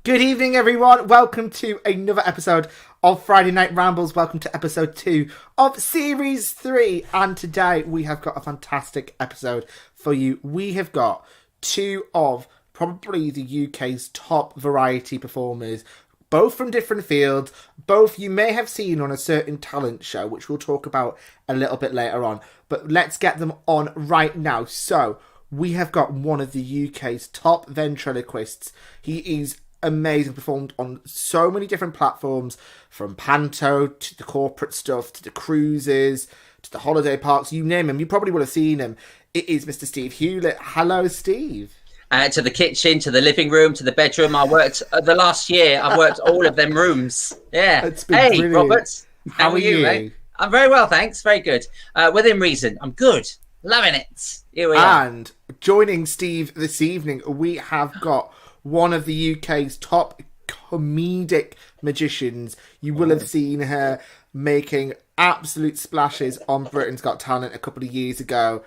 Good evening, everyone. Welcome to another episode of Friday Night Rambles. Welcome to episode 2 of Series 3. And today we have got a fantastic episode for you. We have got two of probably the UK's top variety performers, both from different fields, both you may have seen on a certain talent show, which we'll talk about a little bit later on. But let's get them on right now. So, we have got one of the UK's top ventriloquists. He is amazing, performed on so many different platforms, from panto to the corporate stuff, to the cruises, to the holiday parks, you name him. You probably would have seen him. It is Mr. Steve Hewlett. Hello, Steve. To the kitchen, to the living room, to the bedroom. I worked the last year. I've worked all of them rooms. Yeah. Hey, brilliant. Robert. How are you, mate? I'm very well, thanks. Very good. Within reason. I'm good. Loving it. Here we are. And joining Steve this evening, we have got one of the UK's top comedic magicians. You will have seen her making absolute splashes on Britain's Got Talent a couple of years ago.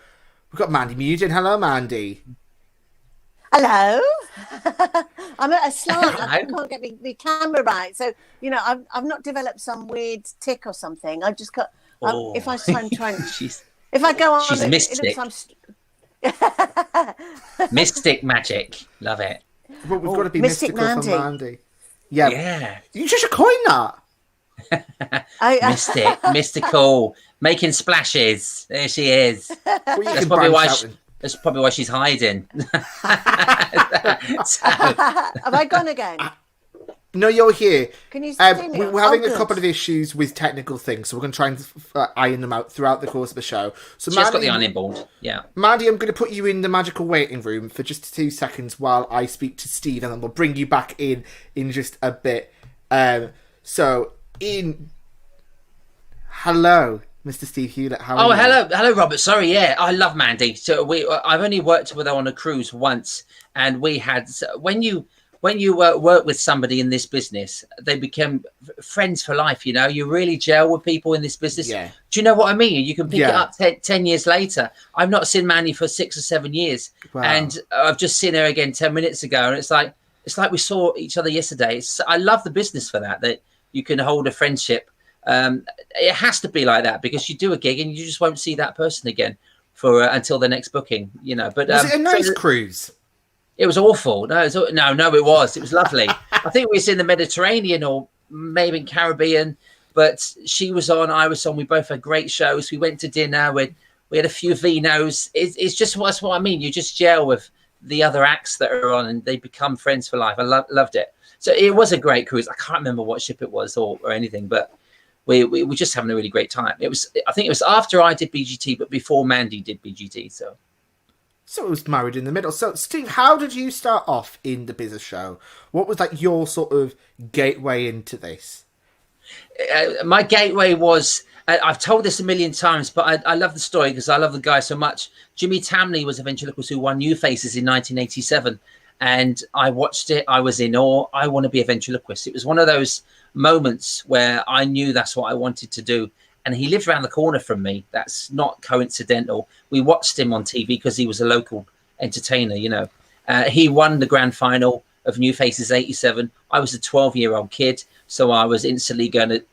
We've got Mandy Muden. Hello, Mandy. Hello. I'm at a slant. I can't get the camera right. So, you know, I've not developed some weird tick or something. I've just got... if I try and... If I go on... She's mystic. Mystic magic. Love it. Well, we've got to be mystical for Mandy. Yeah. You should coin that. Mystical, making splashes. There she is. Well, that's probably why she's hiding. Have I gone again? No, you're here. Can you see me? We're having a couple of issues with technical things, so we're going to try and iron them out throughout the course of the show. So, Mandy, got the ironing board. Yeah. Mandy, I'm going to put you in the magical waiting room for just 2 seconds while I speak to Steve, and then we'll bring you back in just a bit. Hello, Mr. Steve Hewlett. How are you? Hello, Robert. Sorry, yeah, I love Mandy. So I've only worked with her on a cruise once, and we had when you work with somebody in this business, they become friends for life. You know, you really gel with people in this business. Yeah. Do you know what I mean? You can pick it up 10 years later. I've not seen Mandy for 6 or 7 years, and I've just seen her again 10 minutes ago, and it's like we saw each other yesterday. I love the business for that you can hold a friendship. It has to be like that, because you do a gig and you just won't see that person again for until the next booking. You know, but was it a nice cruise? It was awful. No, it was. It was lovely. I think we was in the Mediterranean or maybe in Caribbean, but she was on, I was on. We both had great shows. We went to dinner. We had a few vinos. It's just that's what I mean. You just gel with the other acts that are on, and they become friends for life. I loved it. So it was a great cruise. I can't remember what ship it was or anything, but we were just having a really great time. I think it was after I did BGT, but before Mandy did BGT. So it was married in the middle. So, Steve, how did you start off in the business show? What was like your sort of gateway into this? My gateway was, I've told this a million times, but I love the story because I love the guy so much. Jimmy Tamley was a ventriloquist who won New Faces in 1987. And I watched it. I was in awe. I want to be a ventriloquist. It was one of those moments where I knew that's what I wanted to do. And he lived around the corner from me. That's not coincidental. We watched him on TV because he was a local entertainer, you know. He won the grand final of New Faces 87. I was a 12-year-old kid, so I was instantly going to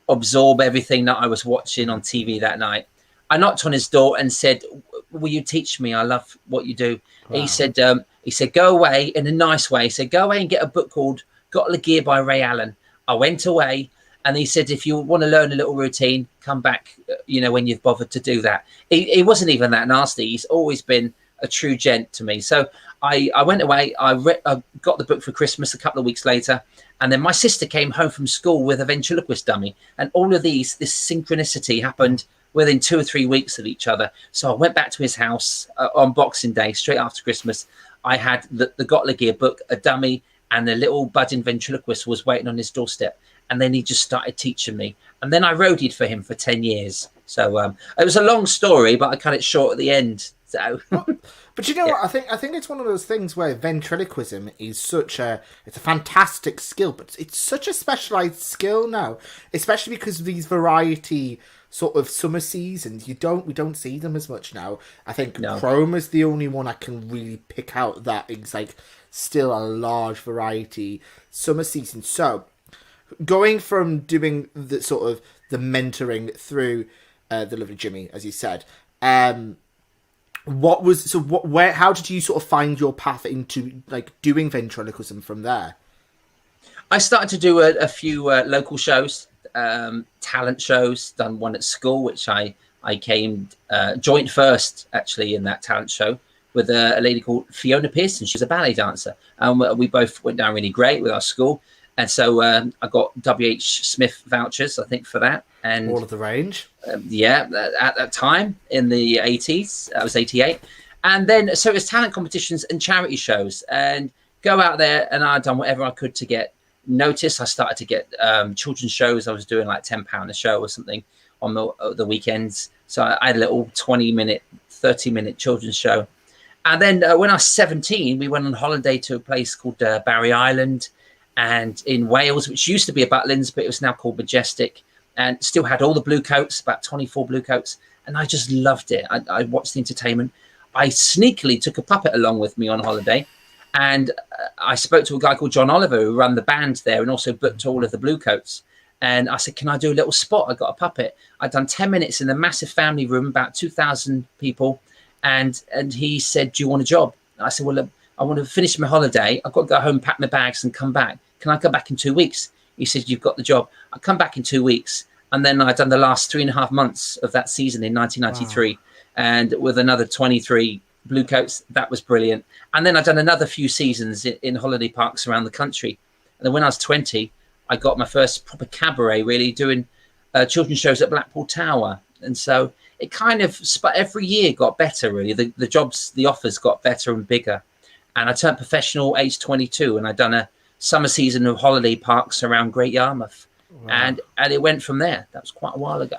absorb everything that I was watching on TV that night. I knocked on his door and said, will you teach me? I love what you do. Wow. He said, go away in a nice way. He said, go away and get a book called Got the Gear by Ray Allen. I went away. And he said, if you want to learn a little routine, come back, you know, when you've bothered to do that. He wasn't even that nasty. He's always been a true gent to me. So I went away. I got the book for Christmas a couple of weeks later. And then my sister came home from school with a ventriloquist dummy. And all of this synchronicity happened within 2 or 3 weeks of each other. So I went back to his house on Boxing Day, straight after Christmas. I had the Got the Gear book, a dummy, and the little budding ventriloquist was waiting on his doorstep. And then he just started teaching me. And then I roadied for him for 10 years. So it was a long story, but I cut it short at the end. So, but you know what? I think it's one of those things where ventriloquism is it's a fantastic skill, but it's such a specialized skill now, especially because of these variety sort of summer seasons. We don't see them as much now. I think Chrome is the only one I can really pick out that is like still a large variety summer season. So going from doing the sort of the mentoring through the lovely Jimmy, as you said, how did you sort of find your path into like doing ventriloquism from there? I started to do a few local shows, talent shows. Done one at school, which I came joint first actually in that talent show with a lady called Fiona Pearson. She was a ballet dancer, and we both went down really great with our school. And so I got W.H. Smith vouchers, I think, for that. And all of the range. At that time in the 80s, I was 88. And then, so it was talent competitions and charity shows, and go out there, and I'd done whatever I could to get noticed. I started to get children's shows. I was doing like £10 a show or something on the weekends. So I had a little 20-minute, 30-minute children's show. And then when I was 17, we went on holiday to a place called Barry Island, and in Wales, which used to be a Butlins, but it was now called Majestic, and still had all the blue coats, about 24 blue coats. And I just loved it. I watched the entertainment. I sneakily took a puppet along with me on holiday. And I spoke to a guy called John Oliver, who ran the band there and also booked all of the blue coats. And I said, can I do a little spot? I got a puppet. I'd done 10 minutes in a massive family room, about 2,000 people. And he said, do you want a job? I said, well, look, I want to finish my holiday. I've got to go home, pack my bags and come back. Can I come back in 2 weeks? He said, you've got the job. I'll come back in 2 weeks. And then I'd done the last 3.5 months of that season in 1993. Wow. And with another 23 blue coats, that was brilliant. And then I'd done another few seasons in holiday parks around the country. And then when I was 20, I got my first proper cabaret, really, doing children's shows at Blackpool Tower. And so it kind of, every year got better, really. The jobs, the offers got better and bigger. And I turned professional age 22, and I'd done a summer season of holiday parks around Great Yarmouth. Wow. And it went from there. That was quite a while ago.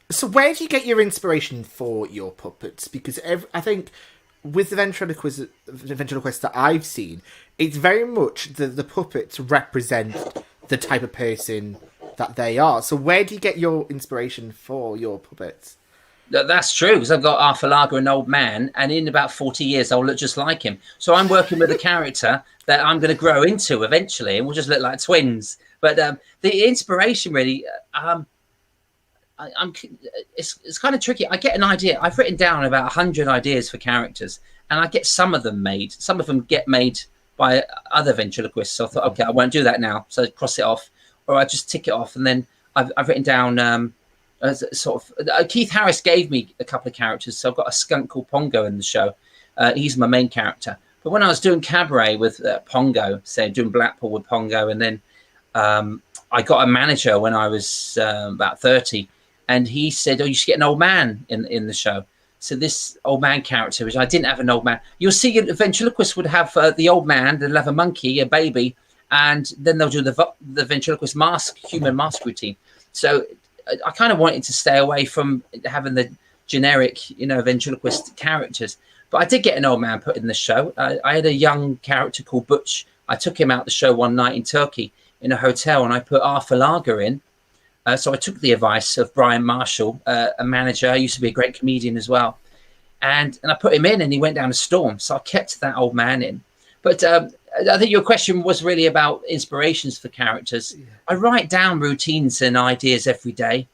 So where do you get your inspiration for your puppets? Because I think with the ventriloquist that I've seen, it's very much the puppets represent the type of person that they are. So where do you get your inspiration for your puppets? That's true, because I've got Arthur Lager, an old man, and in about 40 years, I'll look just like him. So I'm working with a character that I'm going to grow into eventually, and we'll just look like twins. But the inspiration, really, it's kind of tricky. I get an idea. I've written down about 100 ideas for characters, and I get some of them made. Some of them get made by other ventriloquists. So I thought, okay, I won't do that now. So I cross it off, or I just tick it off. And then I've written down Keith Harris gave me a couple of characters. So I've got a skunk called Pongo in the show. He's my main character. But when I was doing cabaret with Pongo, say doing Blackpool with Pongo, and then I got a manager when I was about 30, and he said, oh, you should get an old man in the show. So this old man character, which I didn't have an old man. You'll see a ventriloquist would have the old man, they'll have a monkey, a baby, and then they'll do the ventriloquist human mask routine. So I kind of wanted to stay away from having the generic, ventriloquist characters. But I did get an old man put in the show. I had a young character called Butch. I took him out the show one night in Turkey in a hotel, and I put Arthur Lager in. So I took the advice of Brian Marshall, a manager. He used to be a great comedian as well. And I put him in, and he went down a storm. So I kept that old man in. But I think your question was really about inspirations for characters. Yeah. I write down routines and ideas every day,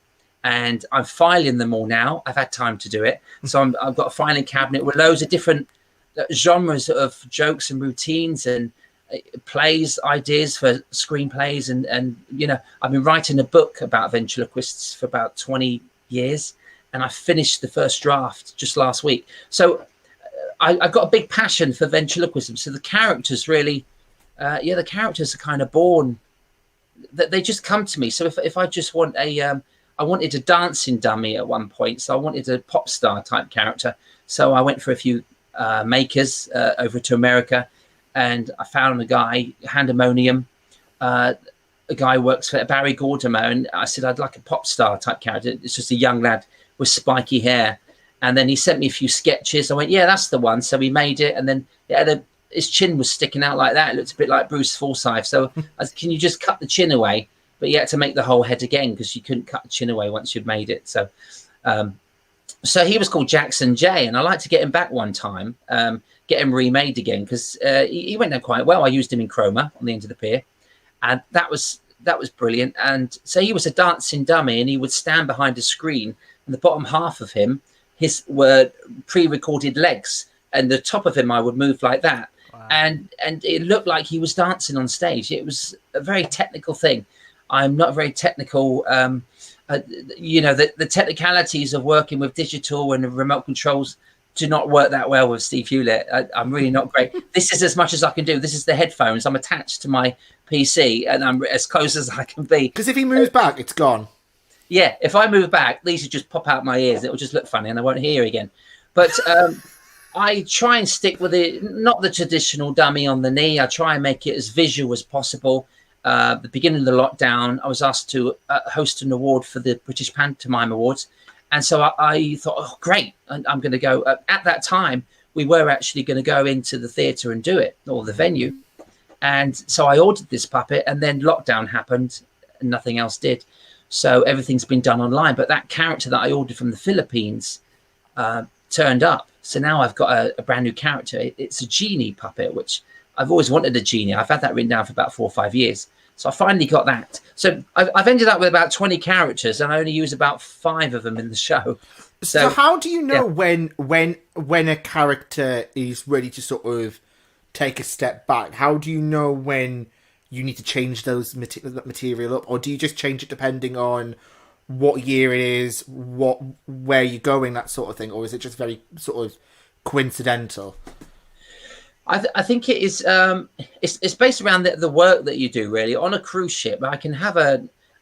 and I'm filing them all now. I've had time to do it. So I've got a filing cabinet with loads of different genres of jokes and routines and plays, ideas for screenplays. And I've been writing a book about ventriloquists for about 20 years, and I finished the first draft just last week. So I've got a big passion for ventriloquism. So the characters really, the characters are kind of born, that they just come to me. So if I just want I wanted a dancing dummy at one point. So I wanted a pop star type character. So I went for a few makers over to America, and I found a guy, Handemonium, a guy who works for Barry Gordimer, and I said I'd like a pop star type character. It's just a young lad with spiky hair. And then he sent me a few sketches. I went, yeah, that's the one. So we made it. And then his chin was sticking out like that. It looked a bit like Bruce Forsyth. So I said, can you just cut the chin away? But you had to make the whole head again because you couldn't cut the chin away once you'd made it. So so he was called Jackson J. And I like to get him back one time, get him remade again because he went down quite well. I used him in Chroma on the end of the pier. And that was brilliant. And so he was a dancing dummy and he would stand behind a screen and the bottom half of him, his were pre-recorded legs, and the top of him I would move like that. Wow. And it looked like he was dancing on stage. It was a very technical thing. I'm not very technical. The technicalities of working with digital and remote controls do not work that well with Steve Hewlett. I'm really not great. This is as much as I can do. This is the headphones. I'm attached to my PC and I'm as close as I can be. Because if he moves back, it's gone. Yeah, if I move back, these would just pop out my ears. It will just look funny and I won't hear again. But I try and stick with it, not the traditional dummy on the knee. I try and make it as visual as possible. The beginning of the lockdown, I was asked to host an award for the British Pantomime Awards. And so I thought, oh, great, I'm going to go. At that time, we were actually going to go into the theatre and do it, or the venue. And so I ordered this puppet and then lockdown happened and nothing else did. So everything's been done online. But that character that I ordered from the Philippines turned up. So now I've got a brand new character. It's a genie puppet, which I've always wanted a genie. I've had that written down for about 4 or 5 years. So I finally got that. So I've ended up with about 20 characters and I only use about 5 of them in the show. So how do you know when a character is ready to sort of take a step back? How do you know when you need to change those material up, or do you just change it depending on what year it is, where you're going, that sort of thing, or is it just very sort of coincidental? I think it is. It's based around the work that you do. Really, on a cruise ship, I can have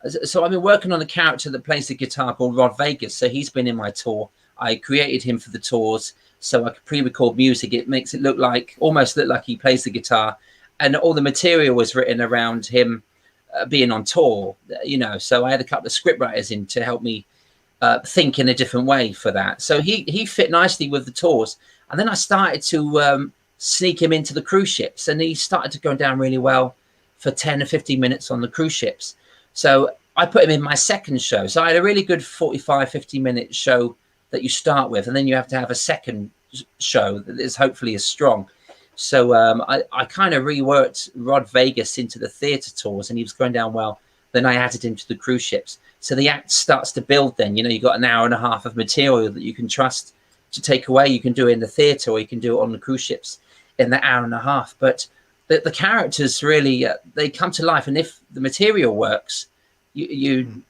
So I've been working on a character that plays the guitar called Rod Vegas. So he's been in my tour. I created him for the tours, so I could pre-record music. It makes it almost look like he plays the guitar, and all the material was written around him being on tour. So I had a couple of scriptwriters in to help me think in a different way for that. So he fit nicely with the tours, and then I started to sneak him into the cruise ships, and he started to go down really well for 10 or 15 minutes on the cruise ships. So I put him in my second show. So I had a really good 45-50-minute show that you start with, and then you have to have a second show that is hopefully as strong. So I kind of reworked Rod Vegas into the theatre tours, and he was going down well. Then I added him to the cruise ships. So the act starts to build then. You've got an hour and a half of material that you can trust to take away. You can do it in the theatre or you can do it on the cruise ships in the hour and a half. But the characters really, they come to life. And if the material works, you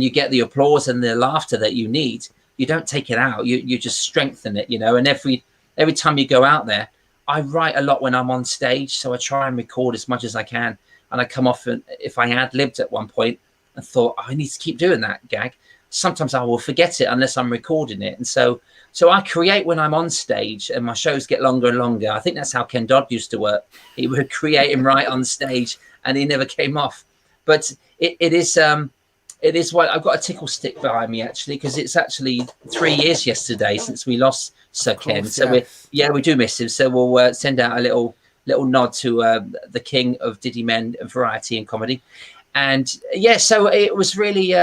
get the applause and the laughter that you need, you don't take it out. You just strengthen it, and every time you go out there, I write a lot when I'm on stage. So I try and record as much as I can. And I come off, and if I ad-libbed at one point and thought, I need to keep doing that gag, sometimes I will forget it unless I'm recording it. And so I create when I'm on stage, and my shows get longer and longer. I think that's how Ken Dodd used to work. He would create him right on stage and he never came off. But it is what I've got a tickle stick behind me, actually, because it's actually 3 years yesterday since we lost Sir Ken. So we do miss him. So we'll send out a little nod to the king of Diddy Men, variety and comedy. And so it was really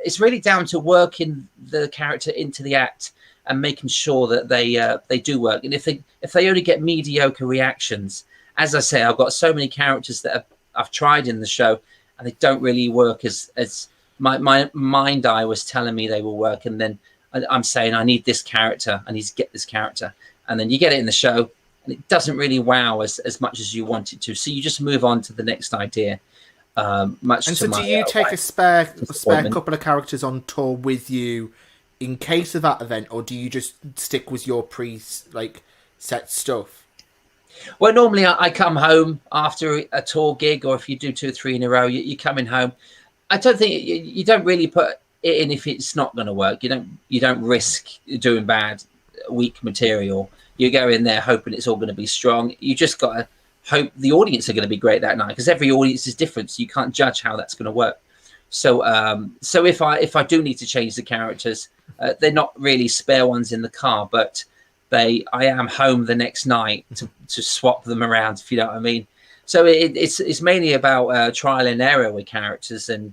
it's really down to working the character into the act and making sure that they do work. And if they only get mediocre reactions, as I say, I've got so many characters that I've tried in the show, and they don't really work as my mind eye was telling me they will work. And then I'm saying, I need this character. I need to get this character. And then you get it in the show, and it doesn't really wow as much as you want it to. So you just move on to the next idea. Do you take a spare couple of characters on tour with you in case of that event, or do you just stick with your set stuff? Well, normally I come home after a tour gig, or if you do 2 or 3 in a row, you're coming home. I don't think you don't really put it in if it's not going to work. You don't risk doing bad, weak material. You go in there hoping it's all going to be strong. You just got to hope the audience are going to be great that night, because every audience is different, so you can't judge how that's going to work. So so if I do need to change the characters, they're not really spare ones in the car, but I am home the next night to swap them around, if you know what I mean. So it's mainly about trial and error with characters, and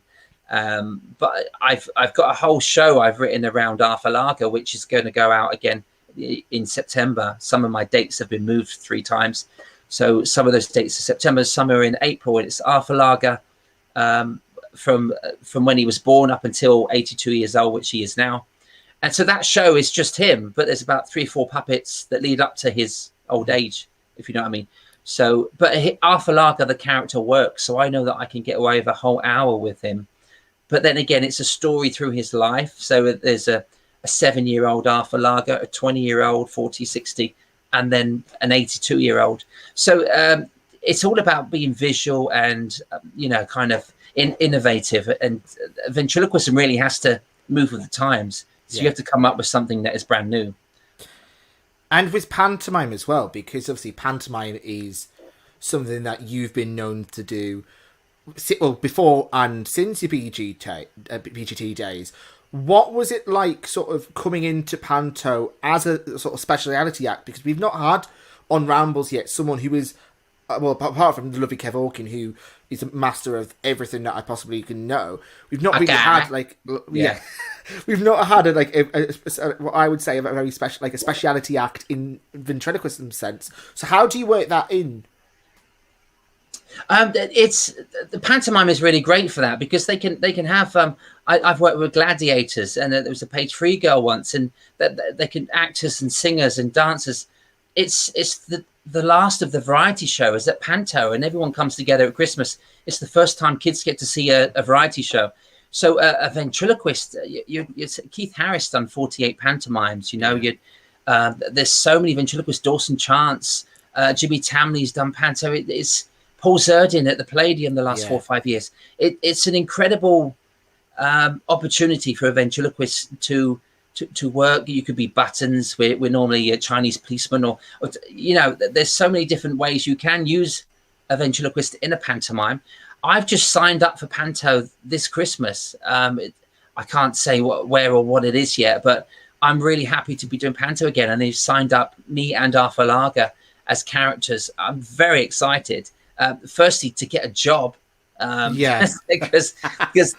but I've got a whole show I've written around Arthur Lager, which is going to go out again in September. Some of my dates have been moved 3 times, so some of those dates are September, some are in April, and it's Arthur Lager from when he was born up until 82 years old, which he is now. And so that show is just him, but there's about 3-4 puppets that lead up to his old age, if you know what I mean. So, but Arthur Lager, the character, works, so I know that I can get away with a whole hour with him. But then again, it's a story through his life. So there's a 7-year-old Arthur Lager, a 20-year-old, 40, 60, and then an 82-year-old. So it's all about being visual and, kind of innovative. And ventriloquism really has to move with the times. So you have to come up with something that is brand new. And with pantomime as well, because obviously pantomime is something that you've been known to do before and since your BGT days. What was it like sort of coming into panto as a sort of speciality act? Because we've not had on Rambles yet someone who is, well, apart from the lovely Kev Hawking, who is a master of everything that I possibly can know. We've not really had we've not had what I would say a very special, like a speciality act in ventriloquism sense. So how do you work that in? It's the pantomime is really great for that, because they can have. I've worked with gladiators, and there was a page 3 girl once, and they can actors and singers and dancers. It's the last of the variety shows at panto, and everyone comes together at Christmas. It's the first time kids get to see a variety show. So a ventriloquist, Keith Harris done 48 pantomimes. There's so many ventriloquists. Dawson Chance, Jimmy Tamley's done panto. It's Paul Zerdin at the Palladium the last 4 or 5 years. It's an incredible opportunity for a ventriloquist to work. You could be Buttons. We're normally a Chinese policeman, or there's so many different ways you can use a ventriloquist in a pantomime. I've just signed up for panto this Christmas. I can't say where or what it is yet, but I'm really happy to be doing panto again. And they've signed up me and Arthur Lager as characters. I'm very excited. Firstly, to get a job, because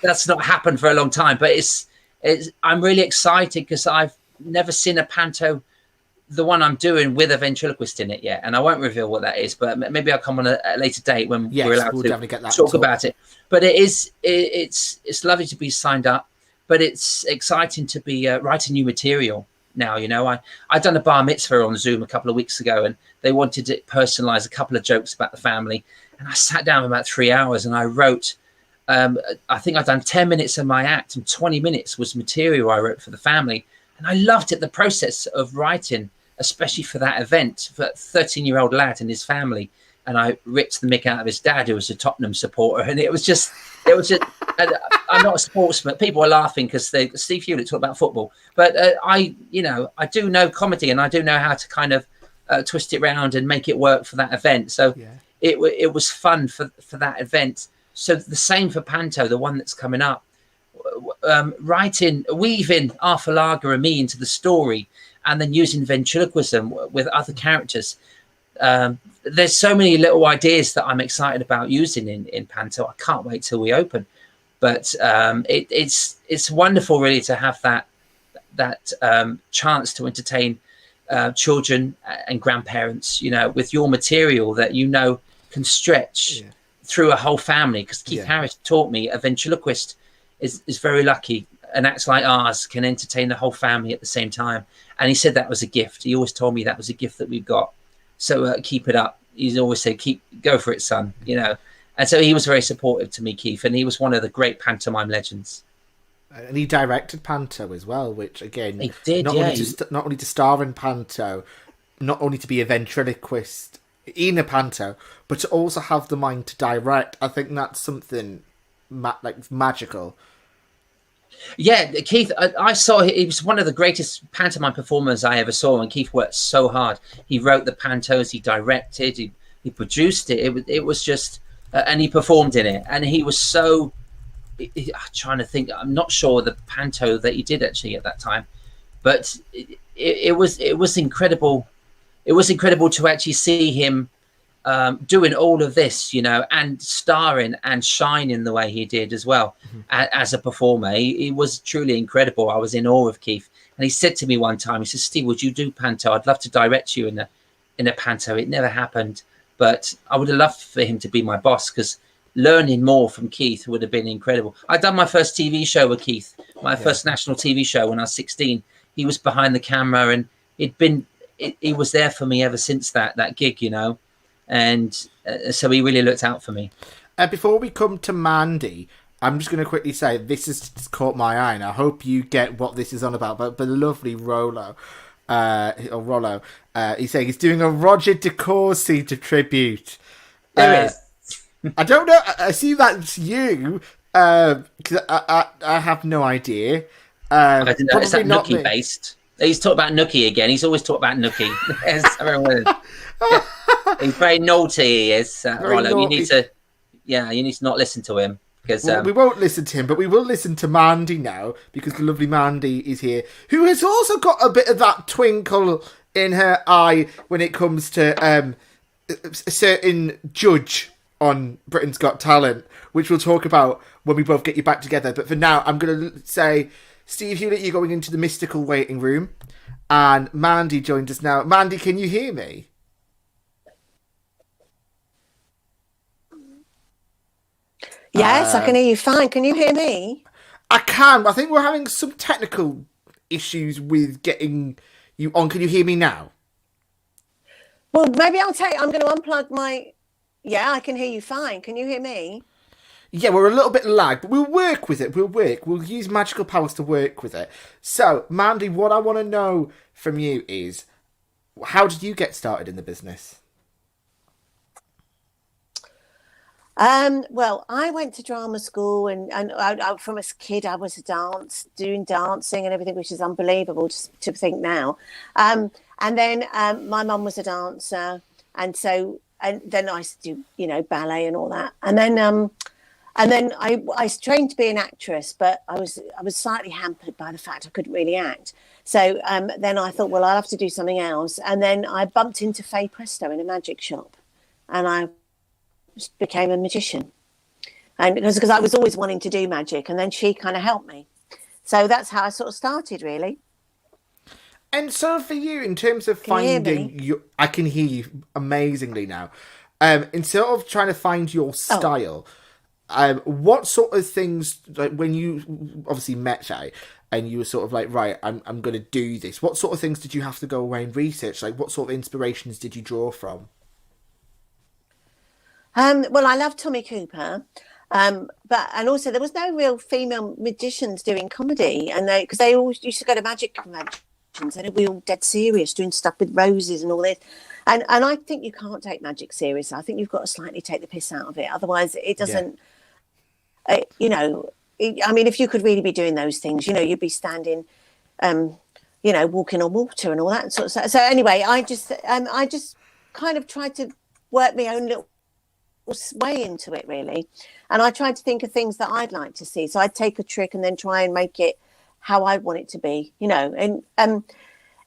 that's not happened for a long time. But I'm really excited because I've never seen a panto, the one I'm doing, with a ventriloquist in it yet, and I won't reveal what that is. But maybe I'll come on a later date when we're allowed to talk about it. But it's lovely to be signed up, but it's exciting to be writing new material now. I done a bar mitzvah on Zoom a couple of weeks ago, and they wanted to personalize a couple of jokes about the family, and I sat down for about 3 hours and I wrote. I think I'd done 10 minutes of my act, and 20 minutes was material I wrote for the family. And I loved it, the process of writing, especially for that event, for a 13-year-old lad and his family. And I ripped the mick out of his dad, who was a Tottenham supporter. And it was just I'm not a sportsman. People are laughing because Steve Hewlett talked about football. But I do know comedy, and I do know how to kind of twist it around and make it work for that event. So it was fun for that event. So the same for panto, the one that's coming up. Weaving Arthur Lager and me into the story, and then using ventriloquism with other characters. There's so many little ideas that I'm excited about using in panto. I can't wait till we open. But it's wonderful, really, to have that chance to entertain children and grandparents, with your material that can stretch through a whole family. Because Keith Harris taught me a ventriloquist is very lucky. An act like ours can entertain the whole family at the same time. And he said that was a gift. He always told me that was a gift that we've got. So keep it up. He's always said, go for it, son. And so he was very supportive to me, Keith, and he was one of the great pantomime legends. And he directed panto as well, which again, he did, not only to star in panto, not only to be a ventriloquist in a panto, but to also have the mind to direct. I think that's something magical. Yeah, Keith, I saw he was one of the greatest pantomime performers I ever saw, and Keith worked so hard. He wrote the pantos, he directed, he produced it. It was just, and he performed in it, and he was so. I'm trying to think. I'm not sure the panto that he did actually at that time, but it was incredible. It was incredible to actually see him doing all of this, you know, and starring and shining the way he did as well. As a performer. He was truly incredible. I was in awe of Keith, and he said to me one time, he said, "Steve, would you do panto? I'd love to direct you in a panto." It never happened, but I would have loved for him to be my boss, because learning more from Keith would have been incredible. I'd done my first TV show with Keith, my first national TV show when I was 16. He was behind the camera, and he was there for me ever since that gig, you know. And so he really looked out for me. Before we come to Mandy, I'm just going to quickly say this has caught my eye, and I hope you get what this is on about. But the lovely Rollo, he's saying he's doing a Roger de Courcy tribute. There is. I don't know. I see that's you. Because I have no idea. I didn't know. Is that Nookie based? He's talking about Nookie again. He's always talking about Nookie. He's very naughty. He is. Rollo. You need to not listen to him. Because we won't listen to him, but we will listen to Mandy now, because the lovely Mandy is here, who has also got a bit of that twinkle in her eye when it comes to a certain judge on Britain's Got Talent, which we'll talk about when we both get you back together. But for now, I'm going to say, Steve Hewlett, you're going into the mystical waiting room, and Mandy joined us now. Mandy, can you hear me? Yes, I can hear you fine. Can you hear me? I can. I think we're having some technical issues with getting you on. Can you hear me now? Well, maybe I'm going to unplug my... Yeah, I can hear you fine. Can you hear me? Yeah, we're a little bit lagged, but we'll work with it. We'll use magical powers to work with it. So, Mandy, what I want to know from you is, how did you get started in the business? Well, I went to drama school, and I, from a kid, I was doing dancing and everything, which is unbelievable to think now. And then my mum was a dancer, and then I used to do, you know, ballet and all that. And then I trained to be an actress, but I was slightly hampered by the fact I couldn't really act. So then I thought, well, I'll have to do something else. And then I bumped into Faye Presto in a magic shop, and I became a magician, and because I was always wanting to do magic, and then she kind of helped me. So that's how I sort of started, really. And so for you, in terms of finding you, I can hear you amazingly now. In sort of trying to find your style, what sort of things, like when you obviously met Faye and you were sort of like, right, I'm going to do this. What sort of things did you have to go away and research? Like, what sort of inspirations did you draw from? Well, I love Tommy Cooper, and also there was no real female magicians doing comedy, and because they all used to go to magic conventions, and they'd be all dead serious doing stuff with roses and all this, and I think you can't take magic serious. I think you've got to slightly take the piss out of it, otherwise it doesn't. Yeah. You know, I mean, if you could really be doing those things, you know, you'd be standing, you know, walking on water and all that sort of stuff. So anyway, I just kind of tried to work my own little way into it, really, and I tried to think of things that I'd like to see. So I'd take a trick and then try and make it how I want it to be, you know. And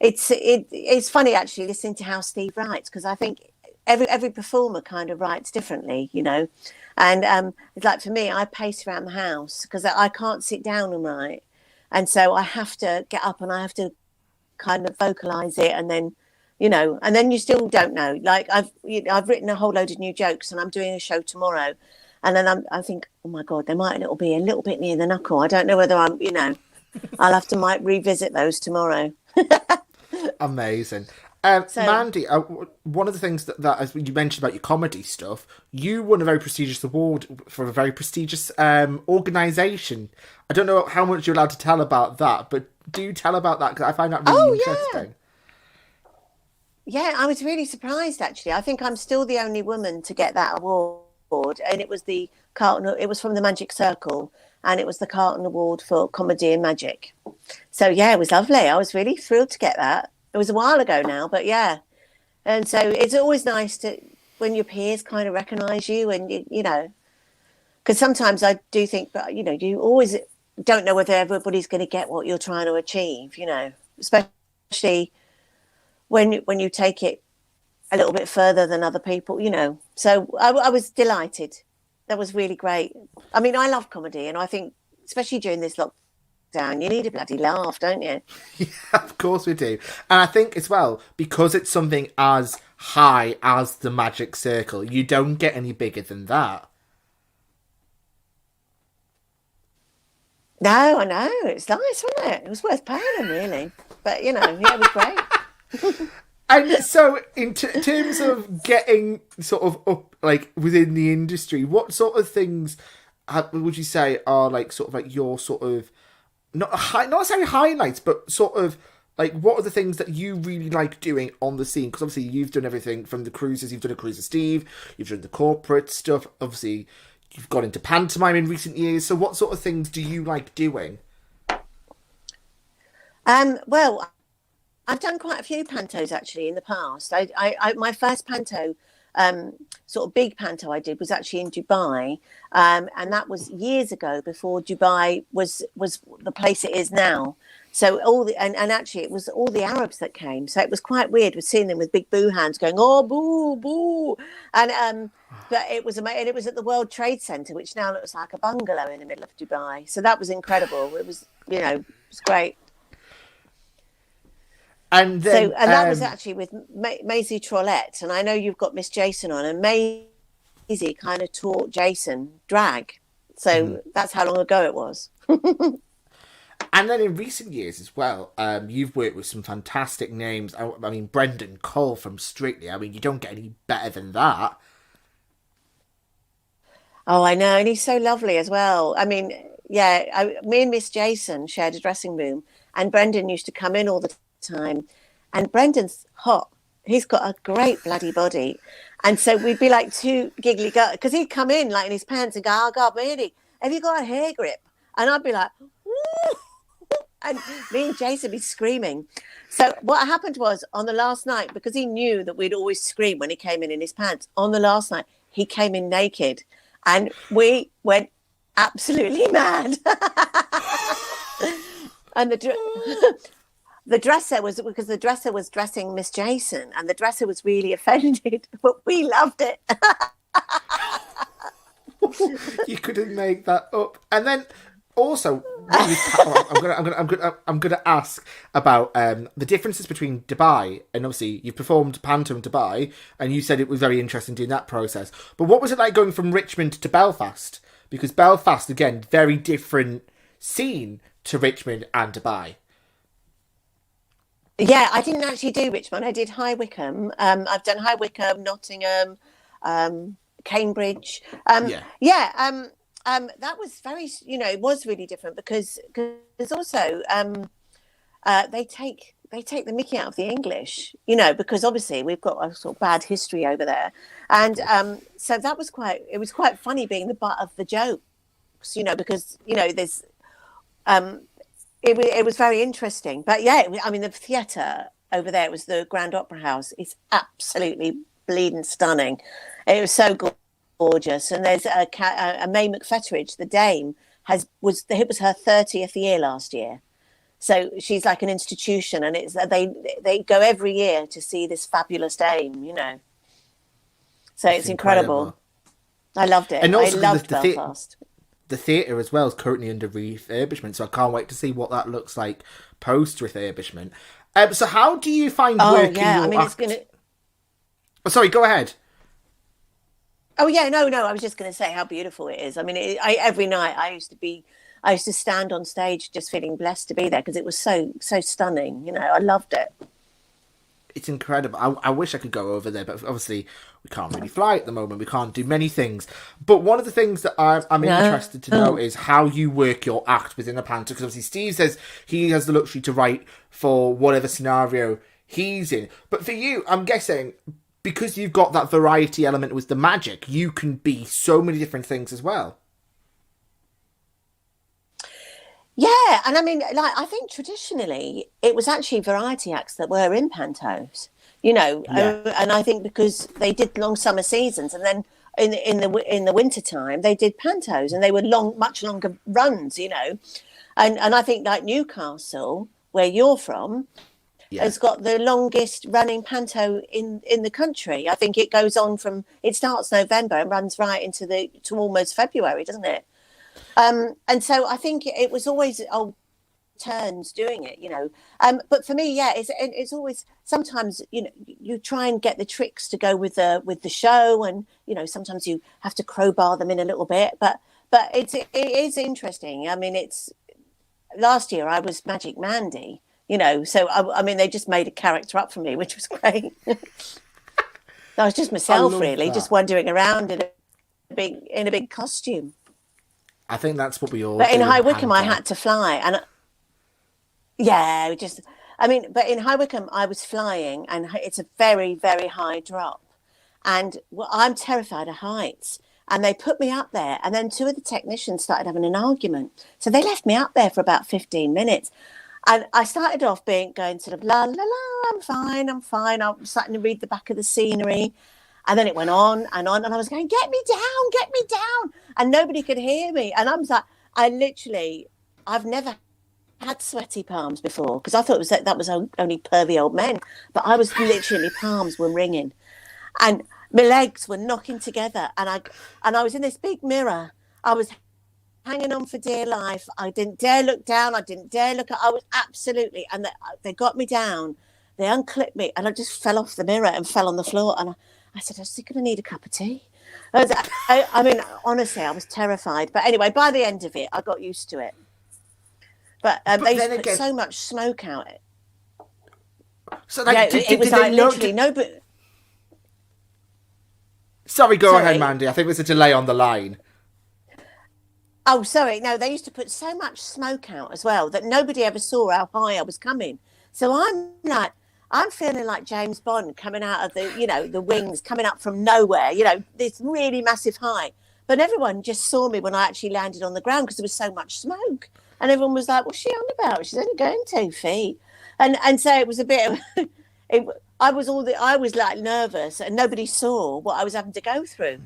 it's funny actually listening to how Steve writes, because I think every performer kind of writes differently, you know. And it's like, for me, I pace around the house because I can't sit down and write, and so I have to get up and I have to kind of vocalize it, and then, you know, and then you still don't know. Like I've written a whole load of new jokes, and I'm doing a show tomorrow, and then I think, oh my God, they might be a little bit near the knuckle. I don't know whether I'm, you know, I'll have to revisit those tomorrow. Amazing. Mandy, one of the things that as you mentioned about your comedy stuff, you won a very prestigious award for a very prestigious organisation. I don't know how much you're allowed to tell about that, but do tell about that, because I find that really interesting. Yeah, I was really surprised, actually. I think I'm still the only woman to get that award, and it was the Carlton. It was from the Magic Circle, and it was the Carlton Award for Comedy and Magic. So yeah, it was lovely. I was really thrilled to get that. It was a while ago now, but yeah. And so it's always nice to when your peers kind of recognise you, and you know, because sometimes I do think, but you know, you always don't know whether everybody's going to get what you're trying to achieve. You know, especially when you take it a little bit further than other people. You know, so I was delighted. That was really great. I mean, I love comedy, and I think especially during this lockdown, you need a bloody laugh, don't you? Yeah, of course we do. And I think as well, because it's something as high as the Magic Circle, you don't get any bigger than that. No, I know. It's nice, wasn't it? It was worth paying them, really. But, you know, yeah, it was great. And so, in terms of getting sort of up, like, within the industry, what sort of things would you say are, like, sort of, like, your sort of, not necessarily highlights, but sort of, like, what are the things that you really like doing on the scene? Because obviously you've done everything from the cruises, you've done a cruise with Steve, you've done the corporate stuff, obviously you've got into pantomime in recent years, so what sort of things do you like doing? Well, I've done quite a few pantos actually in the past. I my first panto, sort of big panto I did was actually in Dubai, and that was years ago before Dubai was the place it is now. So and actually it was all the Arabs that came. So it was quite weird. We're seeing them with big boo hands going, oh boo boo, and but it was amazing. And it was at the World Trade Center, which now looks like a bungalow in the middle of Dubai. So that was incredible. It was, you know, it was great. And then, and that was actually with Maisie Trollette, and I know you've got Miss Jason on, and Maisie kind of taught Jason drag, so that's how long ago it was. And then in recent years as well, you've worked with some fantastic names. I mean, Brendan Cole from Strictly. I mean, you don't get any better than that. Oh, I know, and he's so lovely as well. I mean, yeah, me and Miss Jason shared a dressing room, and Brendan used to come in all the time, and Brendan's hot. He's got a great bloody body, and so we'd be like two giggly girls because he'd come in like in his pants and go, "Oh God, Mandy, have you got a hair grip?" And I'd be like, "Woo!" And me and Jason would be screaming. So what happened was on the last night, because he knew that we'd always scream when he came in his pants. On the last night, he came in naked, and we went absolutely mad. And the dresser was, because the dresser was dressing Miss Jason, and the dresser was really offended, but we loved it. You couldn't make that up. And then also, I'm gonna ask about the differences between Dubai and obviously you performed panto in Dubai, and you said it was very interesting doing that process. But what was it like going from Richmond to Belfast? Because Belfast, again, very different scene to Richmond and Dubai. Yeah, I didn't actually do Richmond. I did High Wycombe. I've done High Wycombe, Nottingham, Cambridge. That was very, you know, it was really different because also they take the mickey out of the English, you know, because obviously we've got a sort of bad history over there, and so that was it was quite funny being the butt of the jokes, you know, because you know there's It was very interesting. But yeah, I mean, the theatre over there, it was the Grand Opera House. It's absolutely bleeding stunning. It was so gorgeous. And there's a May McFetteridge, the Dame, it was her 30th year last year. So she's like an institution, and they go every year to see this fabulous Dame, you know. So it's incredible. I loved it. And also I loved Belfast. The theatre as well is currently under refurbishment, so I can't wait to see what that looks like post refurbishment. So how do you find working your I mean, act? it's gonna. Oh, sorry, go ahead. Oh yeah, no, I was just going to say how beautiful it is. I mean, every night I used to stand on stage just feeling blessed to be there because it was so stunning. You know, I loved it. It's incredible. I wish I could go over there, but obviously we can't really fly at the moment. We can't do many things. But one of the things that I'm interested to know is how you work your act within a panto. Because obviously Steve says he has the luxury to write for whatever scenario he's in. But for you, I'm guessing, because you've got that variety element with the magic, you can be so many different things as well. Yeah, and I mean, like, I think traditionally it was actually variety acts that were in pantos, and I think because they did long summer seasons, and then in the winter time they did pantos, and they were much longer runs, and I think like Newcastle, where you're from, has got the longest running panto in the country. I think it goes on it starts November and runs right to almost February, doesn't it? And so I think it was always old turns doing it, but for me, it's always, sometimes, you try and get the tricks to go with the show, and, sometimes you have to crowbar them in a little bit, but it is interesting. I mean, last year I was Magic Mandy, so I mean, they just made a character up for me, which was great. I was just myself, really, just wandering around in a big costume. I think that's what we all. But in High Wycombe, I had to fly, and but in High Wycombe, I was flying, and it's a very, very high drop, and I'm terrified of heights. And they put me up there, and then two of the technicians started having an argument, so they left me up there for about 15 minutes. And I started off going sort of la la la, I'm fine. I'm starting to read the back of the scenery. And then it went on, and I was going, get me down. And nobody could hear me. And I was like, I've never had sweaty palms before, because I thought that was only pervy old men. But I was literally, palms were ringing. And my legs were knocking together. And I was in this big mirror. I was hanging on for dear life. I didn't dare look down. I didn't dare look. I was absolutely, and they got me down. They unclipped me, and I just fell off the mirror and fell on the floor. And I said, I was going to need a cup of tea. I mean, honestly, I was terrified. But anyway, by the end of it, I got used to it. But they used to put so much smoke out. So it was like literally no, but. Sorry, go ahead, Mandy. I think there's a delay on the line. Oh, sorry. No, they used to put so much smoke out as well that nobody ever saw how high I was coming. So I'm feeling like James Bond coming out of the wings, coming up from nowhere, this really massive height. But everyone just saw me when I actually landed on the ground, because there was so much smoke. And everyone was like, what's she on about? She's only going 2 feet. And so it was a bit of, I was like nervous, and nobody saw what I was having to go through,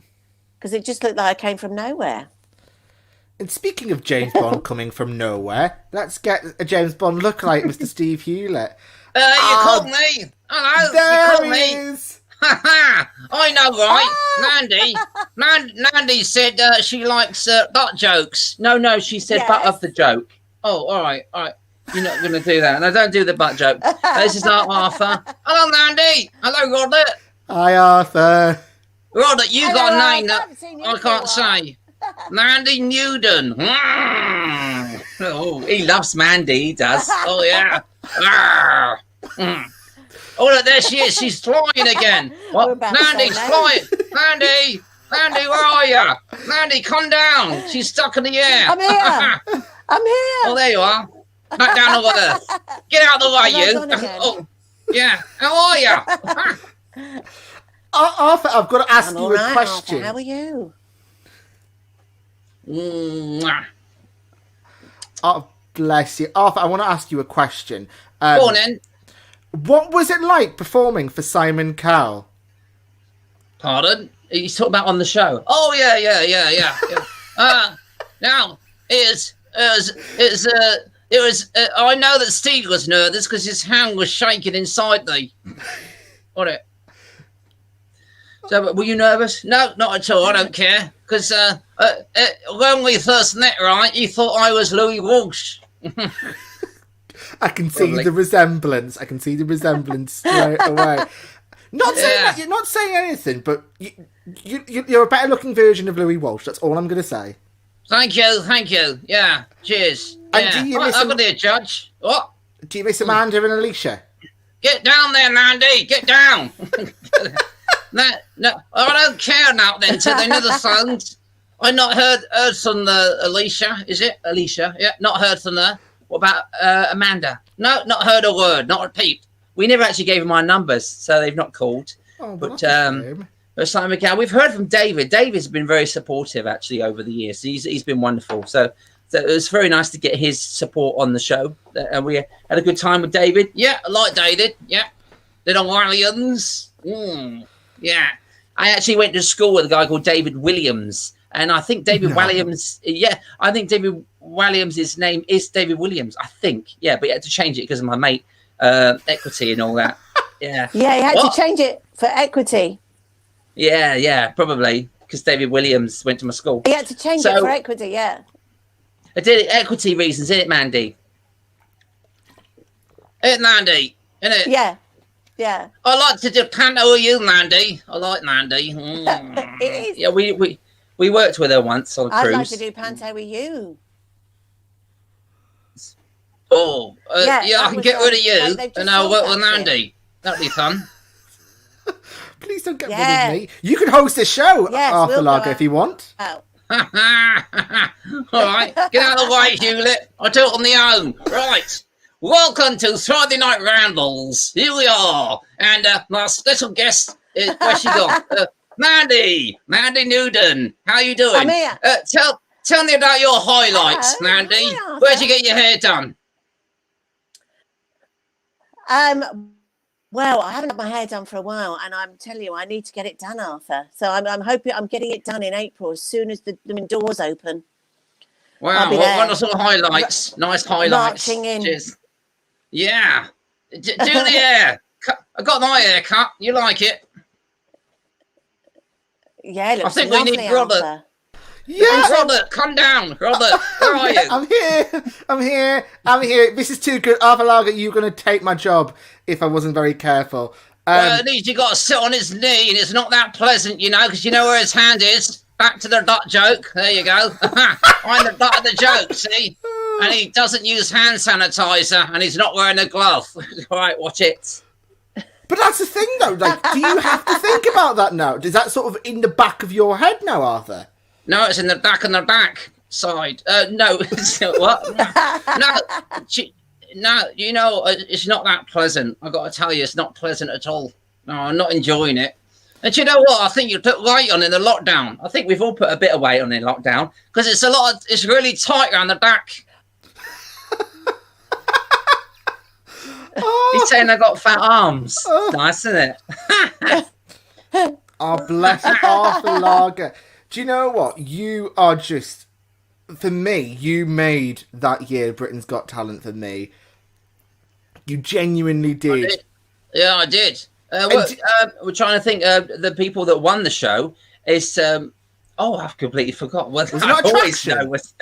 because it just looked like I came from nowhere. And speaking of James Bond coming from nowhere, let's get a James Bond lookalike, Mr. Steve Hewlett. You called me. Hello. There you he called is. I know, right? Mandy said she likes butt jokes. No, she said butt of the joke. Oh, all right. You're not going to do that. No, don't do the butt joke. This is Arthur. Hello, Mandy. Hello, Robert. Hi, Arthur. Robert, you got a name that I can't say. Mandy Muden. Oh, he loves Mandy, he does. Oh, yeah. Oh, look, there she is. She's flying again. What? Mandy's flying. Mandy, where are you? Mandy, come down. She's stuck in the air. I'm here. Oh, there you are. Back down over there. Get out of the way, you. Oh, yeah. How are you? Arthur, I've got to ask you a question. Arthur, how are you? Oh, bless you. Arthur, I want to ask you a question. Go on then. What was it like performing for Simon Cowell? Pardon? He's talking about on the show. Oh, yeah. Now, it was, I know that Steve was nervous because his hand was shaking inside me. Got it. So, were you nervous? No, not at all. I don't care. Because when we first met, right, you thought I was Louis Walsh. I can see the resemblance. Straight away. Not saying that, you're not saying anything, but you're a better looking version of Louis Walsh. That's all I'm going to say. Thank you. Yeah, cheers. And yeah. do you miss I'm going to be a judge. What? Do you miss Amanda and Alicia? Get down there, Mandy. Get down. No, I don't care now then till they know the songs. I not heard from Alicia. Is it Alicia? Yeah, not heard from her. What about Amanda? No, not heard a word, not a peep. We never actually gave them our numbers, so they've not called. Oh, but Simon Cowell, we've heard from David. David's been very supportive actually over the years. He's been wonderful. So So it was very nice to get his support on the show. And we had a good time with David. Yeah, I like David. Yeah. Little Williams. Yeah. I actually went to school with a guy called David Williams. And I think David Williams, I think David Williams' name is David Williams, I think. Yeah, but he had to change it because of my mate, Equity and all that. Yeah. Yeah, he had to change it for Equity. Yeah, probably. Because David Williams went to my school. He had to change it for Equity, yeah. I did it equity reasons, isn't it, Mandy? Isn't it, Mandy? Isn't it? Yeah. I like to do panto with you, Mandy. I like Mandy. It is. Yeah, we worked with her once on a cruise. I'd like to do panto with you. Oh, I can get rid of you and I'll work with Mandy. That'd be fun. Please don't get rid of me. You can host a show, Arthur Lager, if you want. Oh. All right, get out of the way, Hewlett. I do it on my own. Right, welcome to Friday Night Rambles. Here we are, and my special guest is where's she gone? Mandy Muden. How you doing? I'm here. Tell me about your highlights, Hello. Mandy. Hi, Where'd you get your hair done? Well, I haven't had my hair done for a while, and I'm telling you, I need to get it done, Arthur. So I'm hoping I'm getting it done in April as soon as the doors open. Wow, what wonderful highlights! Nice highlights. Marching in. Cheers. Yeah, do the hair. I got my hair cut. You like it? Yeah, it looks I think we need Robert. Arthur. Yeah, Robert, come down. Robert, where are you? I'm here. This is too good. Arthur Lager, you're going to take my job if I wasn't very careful. Well, at least you got to sit on his knee, and it's not that pleasant, because you know where his hand is. Back to the duck joke. There you go. I'm the duck of the joke, see? And he doesn't use hand sanitizer, and he's not wearing a glove. All right, watch it. But that's the thing, though. Like, do you have to think about that now? Is that sort of in the back of your head now, Arthur? No, it's in the back and the back side. No, what? No, it's not that pleasant. I've got to tell you, it's not pleasant at all. No, I'm not enjoying it. And you know what? I think you put weight on in the lockdown. I think we've all put a bit of weight on in lockdown because it's really tight around the back. He's saying I got fat arms. Nice, isn't it? Oh, bless you, Arthur Lager. Do you know what? You are just, for me, you made that year Britain's Got Talent for me. You genuinely did. I did. We're trying to think. The people that won the show is. I've completely forgot. Was it not Attraction? That's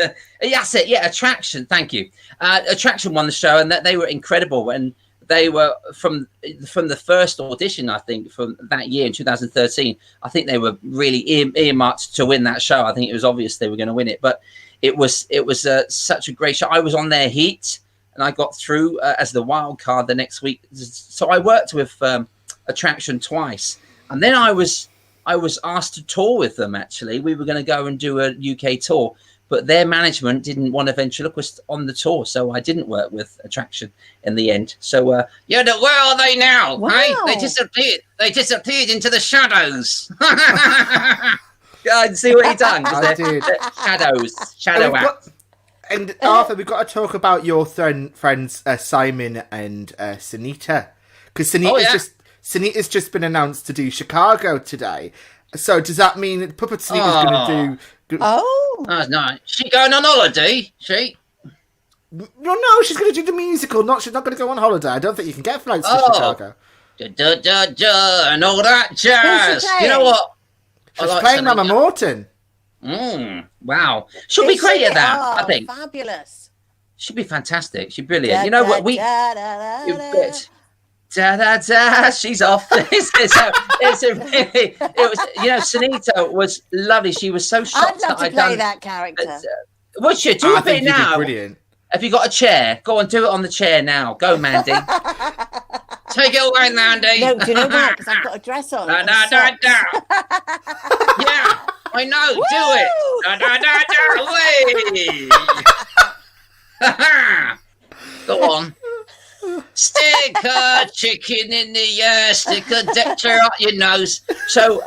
it. Yeah, Attraction. Thank you. Attraction won the show, and they were incredible. And they were from the first audition, I think, from that year in 2013. I think they were really earmarked to win that show. I think it was obvious they were going to win it. But it was such a great show. I was on their heat, and I got through as the wild card the next week. So I worked with Attraction twice, and then I was asked to tour with them. Actually, we were going to go and do a UK tour, but their management didn't want a ventriloquist on the tour, so I didn't work with Attraction in the end. So where are they now? Wow. Hey, they disappeared into the shadows. See what he done? I did. Shadow act. And Arthur, we've got to talk about your friends Simon and Sunita, because Sunita's just been announced to do Chicago today. So does that mean that Puppet Sunita's going to do? Oh, that's nice. She going on holiday? She? No, she's going to do the musical. She's not going to go on holiday. I don't think you can get flights to Chicago. And all that jazz. You know what? She's playing Mama Morton. Wow. She'll be great at that, I think. Fabulous. She'll be fantastic. She's brilliant. You know what? She's off. Sunita was lovely. She was so shocked I'd love to play that character. Would you do a bit now? Brilliant. Have you got a chair? Go on, do it on the chair now. Go, Mandy. Take it away, Mandy. No, do you know why? Because I've got a dress on. Yeah, I know. Do it. Go on. Stick a chicken in the air, stick a Dector up your nose. So,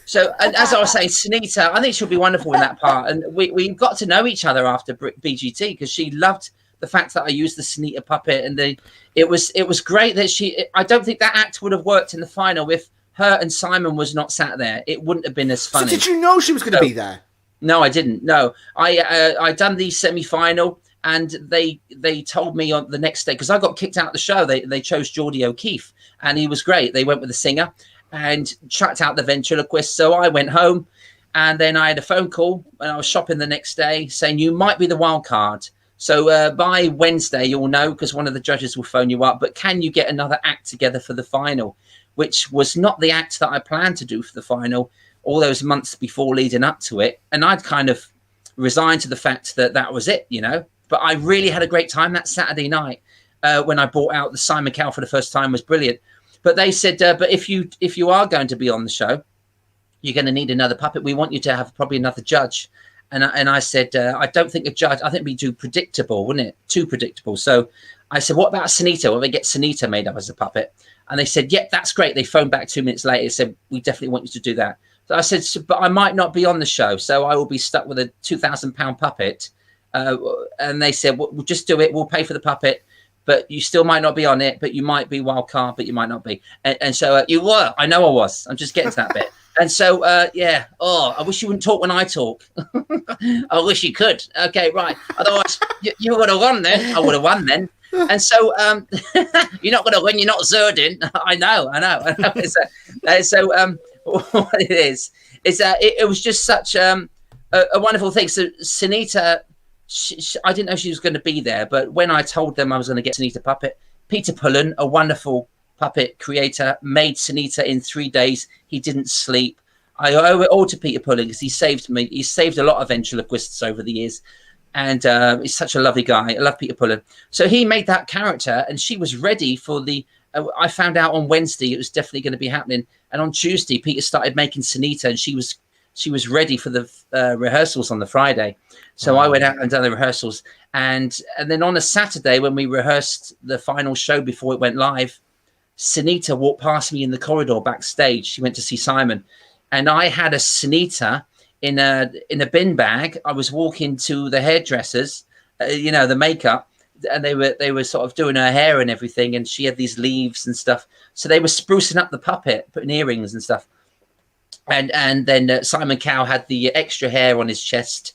So, and as I was saying, Sunita, I think she'll be wonderful in that part. And we got to know each other after BGT because she loved the fact that I used the Sunita puppet, and it was great that I don't think that act would have worked in the final if her and Simon was not sat there. It wouldn't have been as funny. So did you know she was going to be there? No, I didn't. No, I done the semi-final, and they told me on the next day, because I got kicked out of the show. They chose Geordie O'Keefe, and he was great. They went with the singer and chucked out the ventriloquist. So I went home, and then I had a phone call when I was shopping the next day saying you might be the wild card. So by Wednesday, you'll know, because one of the judges will phone you up. But can you get another act together for the final? Which was not the act that I planned to do for the final all those months before leading up to it. And I'd kind of resigned to the fact that that was it, you know. But I really had a great time that Saturday night when I brought out the Simon Cowell for the first time. Was brilliant. But they said, but if you are going to be on the show, you're going to need another puppet. We want you to have probably another judge. And I said, I don't think a judge, I think it'd be too predictable, wouldn't it? Too predictable. So I said, what about Sunita? Will they get Sunita made up as a puppet? And they said, yeah, that's great. They phoned back 2 minutes later and said, we definitely want you to do that. So I said, but I might not be on the show, so I will be stuck with a £2,000 puppet. And they said, we'll just do it. We'll pay for the puppet, but you still might not be on it, but you might be wild card, but you might not be. And so you were. I know I was. I'm just getting to that bit. And so, yeah. Oh, I wish you wouldn't talk when I talk. I wish you could. Okay, right. Otherwise, you would have won then. I would have won then. And so you're not going to win. You're not Zerdin. I know. So what it is it was just such a wonderful thing. So Sunita, I didn't know she was going to be there, but when I told them I was going to get Sunita puppet, Peter Pullen, a wonderful puppet creator, made Sunita in 3 days. He didn't sleep. I owe it all to Peter Pullen because he saved me. He saved a lot of ventriloquists over the years. And he's such a lovely guy. I love Peter Pullen. So he made that character, and she was ready for the... I found out on Wednesday it was definitely going to be happening. And on Tuesday, Peter started making Sunita, and she was ready for the rehearsals on the Friday. So I went out and done the rehearsals. And then on a Saturday, when we rehearsed the final show before it went live, Sunita walked past me in the corridor backstage. She went to see Simon. And I had a Sunita in a bin bag. I was walking to the hairdressers, the makeup, and they were sort of doing her hair and everything, and she had these leaves and stuff. So they were sprucing up the puppet, putting earrings and stuff. And then Simon Cowell had the extra hair on his chest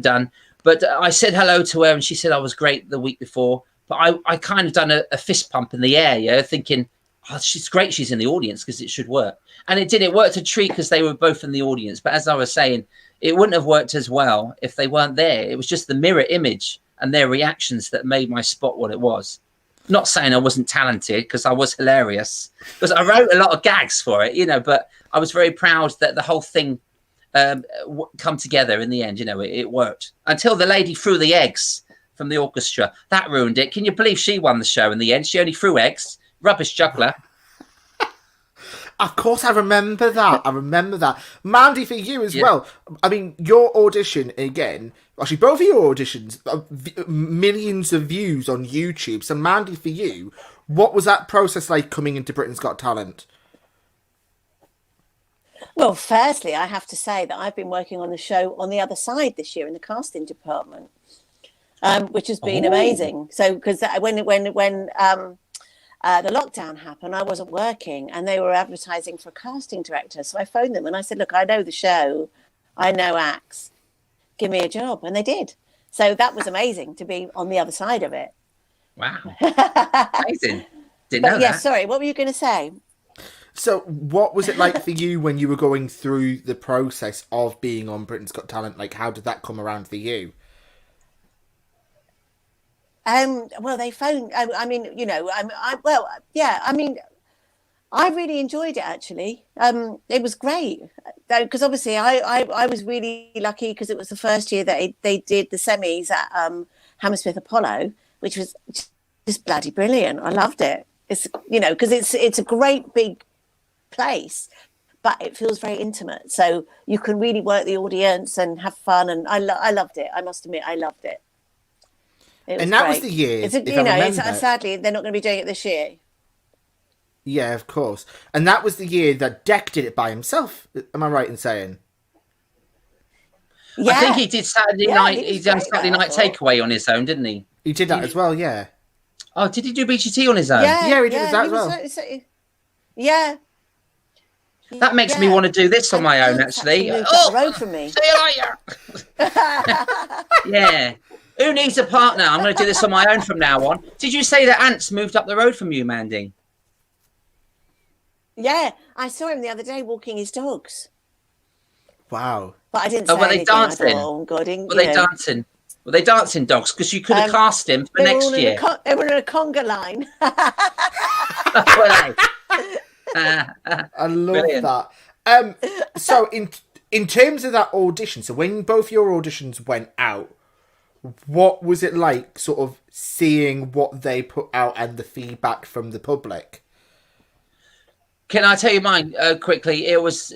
done. But I said hello to her, and she said I was great the week before. But I kind of done a fist pump in the air, thinking, oh, she's great. She's in the audience because it should work. And it did. It worked a treat because they were both in the audience. But as I was saying, it wouldn't have worked as well if they weren't there. It was just the mirror image and their reactions that made my spot what it was. Not saying I wasn't talented, because I was hilarious. Because I wrote a lot of gags for it, but I was very proud that the whole thing come together in the end. It worked. Until the lady threw the eggs from the orchestra. That ruined it. Can you believe she won the show in the end? She only threw eggs. Rubbish juggler. Of course, I remember that. Mandy, for you as well. I mean, your audition, again, actually, both of your auditions, millions of views on YouTube. So, Mandy, for you, what was that process like coming into Britain's Got Talent? Well, firstly, I have to say that I've been working on the show on the other side this year in the casting department, which has been amazing. So, because when the lockdown happened, I wasn't working, and they were advertising for a casting director. So I phoned them and I said, look, I know the show, I know acts, give me a job. And they did. So that was amazing to be on the other side of it. Wow. Amazing. Didn't know that. Sorry, what were you going to say? So what was it like for you when you were going through the process of being on Britain's Got Talent? Like, how did that come around for you? Well, they phoned. I mean, I really enjoyed it actually. It was great because obviously I was really lucky because it was the first year that they did the semis at Hammersmith Apollo, which was just bloody brilliant. I loved it. It's because it's a great big place, but it feels very intimate, so you can really work the audience and have fun. And I loved it. I must admit, I loved it. And that was the year. Sadly, they're not going to be doing it this year. Yeah, of course. And that was the year that Deck did it by himself. Am I right in saying? Yeah. I think he did Saturday night. He done Saturday there, night takeaway on his own, didn't he? He did that as well, yeah. Oh, did he do BGT on his own? Yeah, he did that as well. Yeah. That makes me want to do this on my own, actually. Moved up the road from me. See you later. Yeah. Who needs a partner? I'm going to do this on my own from now on. Did you say that Ants moved up the road from you, Mandy? Yeah, I saw him the other day walking his dogs. Wow. But I didn't say were they anything. dancing? Oh, God, Were they dancing? Were they dancing dogs? Because you could have cast him for next year. They were in a conga line. I love Brilliant. that. So in terms of that audition, so when both your auditions went out, what was it like sort of seeing what they put out and the feedback from the public? Can I tell you mine quickly? It was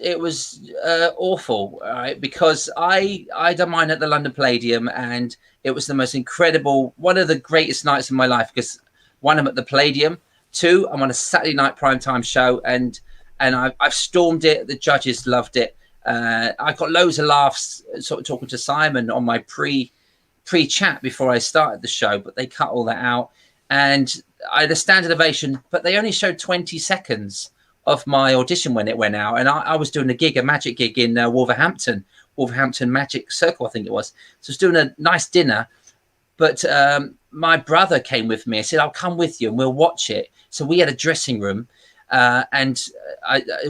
awful, right? Because I done mine at the London Palladium, and it was the most incredible, one of the greatest nights of my life. Because one, I'm at the Palladium. Two, I'm on a Saturday night primetime show, and I've stormed it. The judges loved it. I got loads of laughs, sort of talking to Simon on my pre-chat before I started the show, but they cut all that out, and I had a standing ovation. But they only showed 20 seconds of my audition when it went out, and I was doing a magic gig in Wolverhampton Magic Circle, I think it was. So I was doing a nice dinner, but my brother came with me. I said, I'll come with you and we'll watch it. So we had a dressing room, and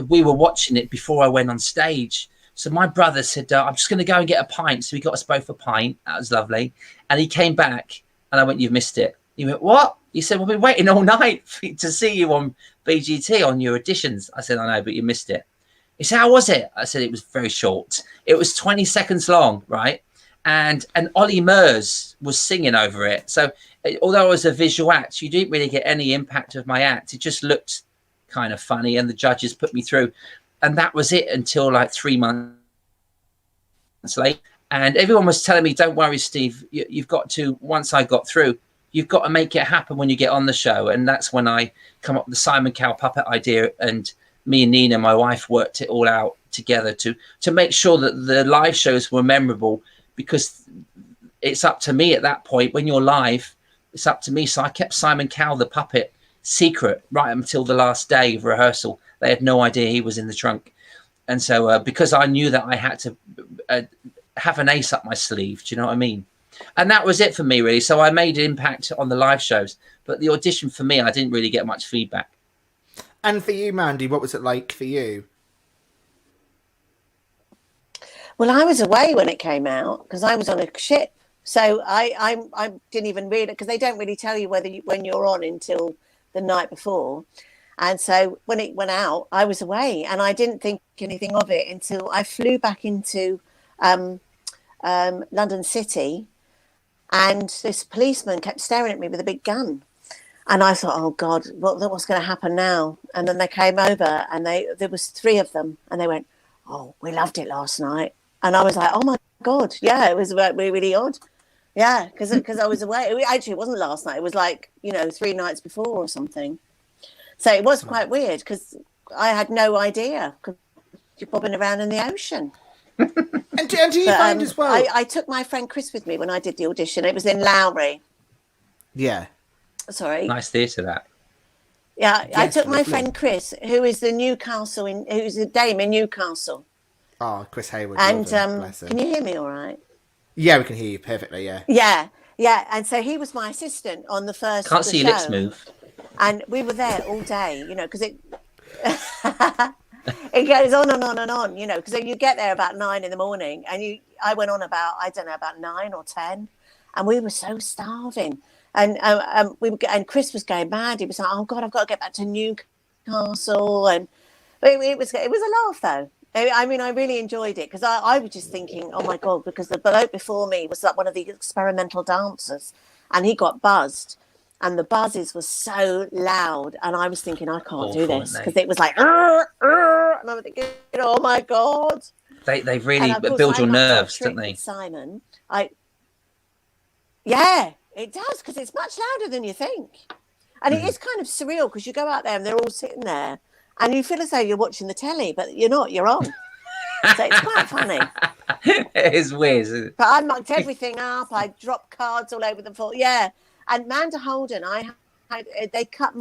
we were watching it before I went on stage. So my brother said, I'm just going to go and get a pint. So he got us both a pint. That was lovely. And he came back and I went, you've missed it. He went, what? He said, we've been waiting all night to see you on BGT on your auditions. I said, I know, but you missed it. He said, how was it? I said, it was very short. It was 20 seconds long, right? And Ollie Murs was singing over it. So although it was a visual act, you didn't really get any impact of my act. It just looked kind of funny, and the judges put me through. And that was it until like 3 months later. And everyone was telling me, don't worry, Steve, you've got to, once I got through, you've got to make it happen when you get on the show. And that's when I come up with the Simon Cowell puppet idea, and me and Nina, my wife, worked it all out together to make sure that the live shows were memorable, because it's up to me at that point. When you're live, it's up to me. So I kept Simon Cowell, the puppet, secret right until the last day of rehearsal. They had no idea he was in the trunk. And so because I knew that I had to have an ace up my sleeve, do you know what I mean? And that was it for me, really. So I made an impact on the live shows, but the audition for me, I didn't really get much feedback. And for you, Mandy, what was it like for you? Well, I was away when it came out because I was on a ship. So I didn't even read it, because they don't really tell you when you're on until the night before. And so when it went out, I was away, and I didn't think anything of it until I flew back into London City, and this policeman kept staring at me with a big gun. And I thought, oh God, what's going to happen now? And then they came over, and there was 3 of them, and they went, oh, we loved it last night. And I was like, oh my God, yeah, it was really, really odd. Yeah, because I was away. Actually, it wasn't last night. It was like, 3 nights before or something. So it was quite weird, because I had no idea, because you're bobbing around in the ocean. And do you find as well? I took my friend Chris with me when I did the audition. It was in Lowry. Yeah. Sorry. Nice theatre, that. Yeah, Yes, I took my lovely. friend Chris, who's a dame in Newcastle. Oh, Chris Hayward. And love him, bless him. can you hear me all right? Yeah, we can hear you perfectly, yeah. Yeah. And so he was my assistant on the first Can't see your lips move. And we were there all day, because it it goes on and on and on, because you get there about 9 in the morning, and I went on about 9 or 10, and we were so starving. And and Chris was going mad. He was like, oh God, I've got to get back to Newcastle. And it was a laugh, though. I mean, I really enjoyed it, because I was just thinking, oh my God, because the bloke before me was like one of the experimental dancers, and he got buzzed, and the buzzes were so loud, and I was thinking, I can't do this, because it was like, and I was thinking, oh my God. They really build your nerves, don't they? Simon, yeah, it does, because it's much louder than you think. And it is kind of surreal because you go out there and they're all sitting there and you feel as though you're watching the telly, but you're not, you're on. So it's quite funny. It is weird, isn't it? But I mucked everything up. I dropped cards all over the floor. Yeah. And Manda Holden, they cut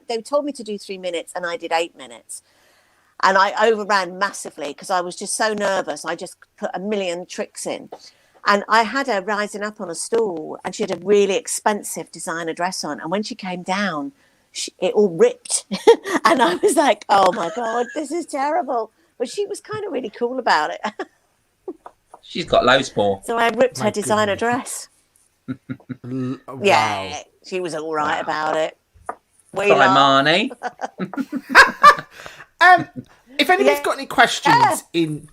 they told me to do 3 minutes and I did 8 minutes. And I overran massively because I was just so nervous. I just put a million tricks in. And I had her rising up on a stool and she had a really expensive designer dress on. And when she came down, it all ripped. And I was like, oh my God, this is terrible. But she was kind of really cool about it. She's got loads more. So I ripped her designer dress. Wow. Yeah, she was all right about it. Hi, Marnie. If anyone's got any questions in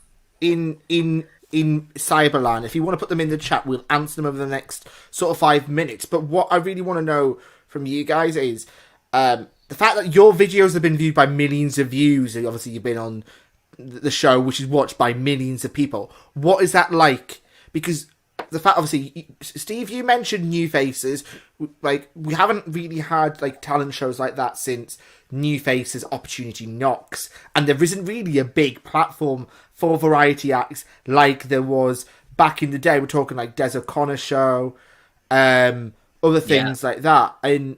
Cyberland, if you want to put them in the chat, we'll answer them over the next sort of 5 minutes. But what I really want to know from you guys is the fact that your videos have been viewed by millions of views, and obviously you've been on the show, which is watched by millions of people. What is that like? Because the fact, obviously, Steve, you mentioned New Faces. Like, we haven't really had like talent shows like that since New Faces Opportunity Knocks, and there isn't really a big platform for variety acts like there was back in the day. We're talking like Des O'Connor show, other things like that. And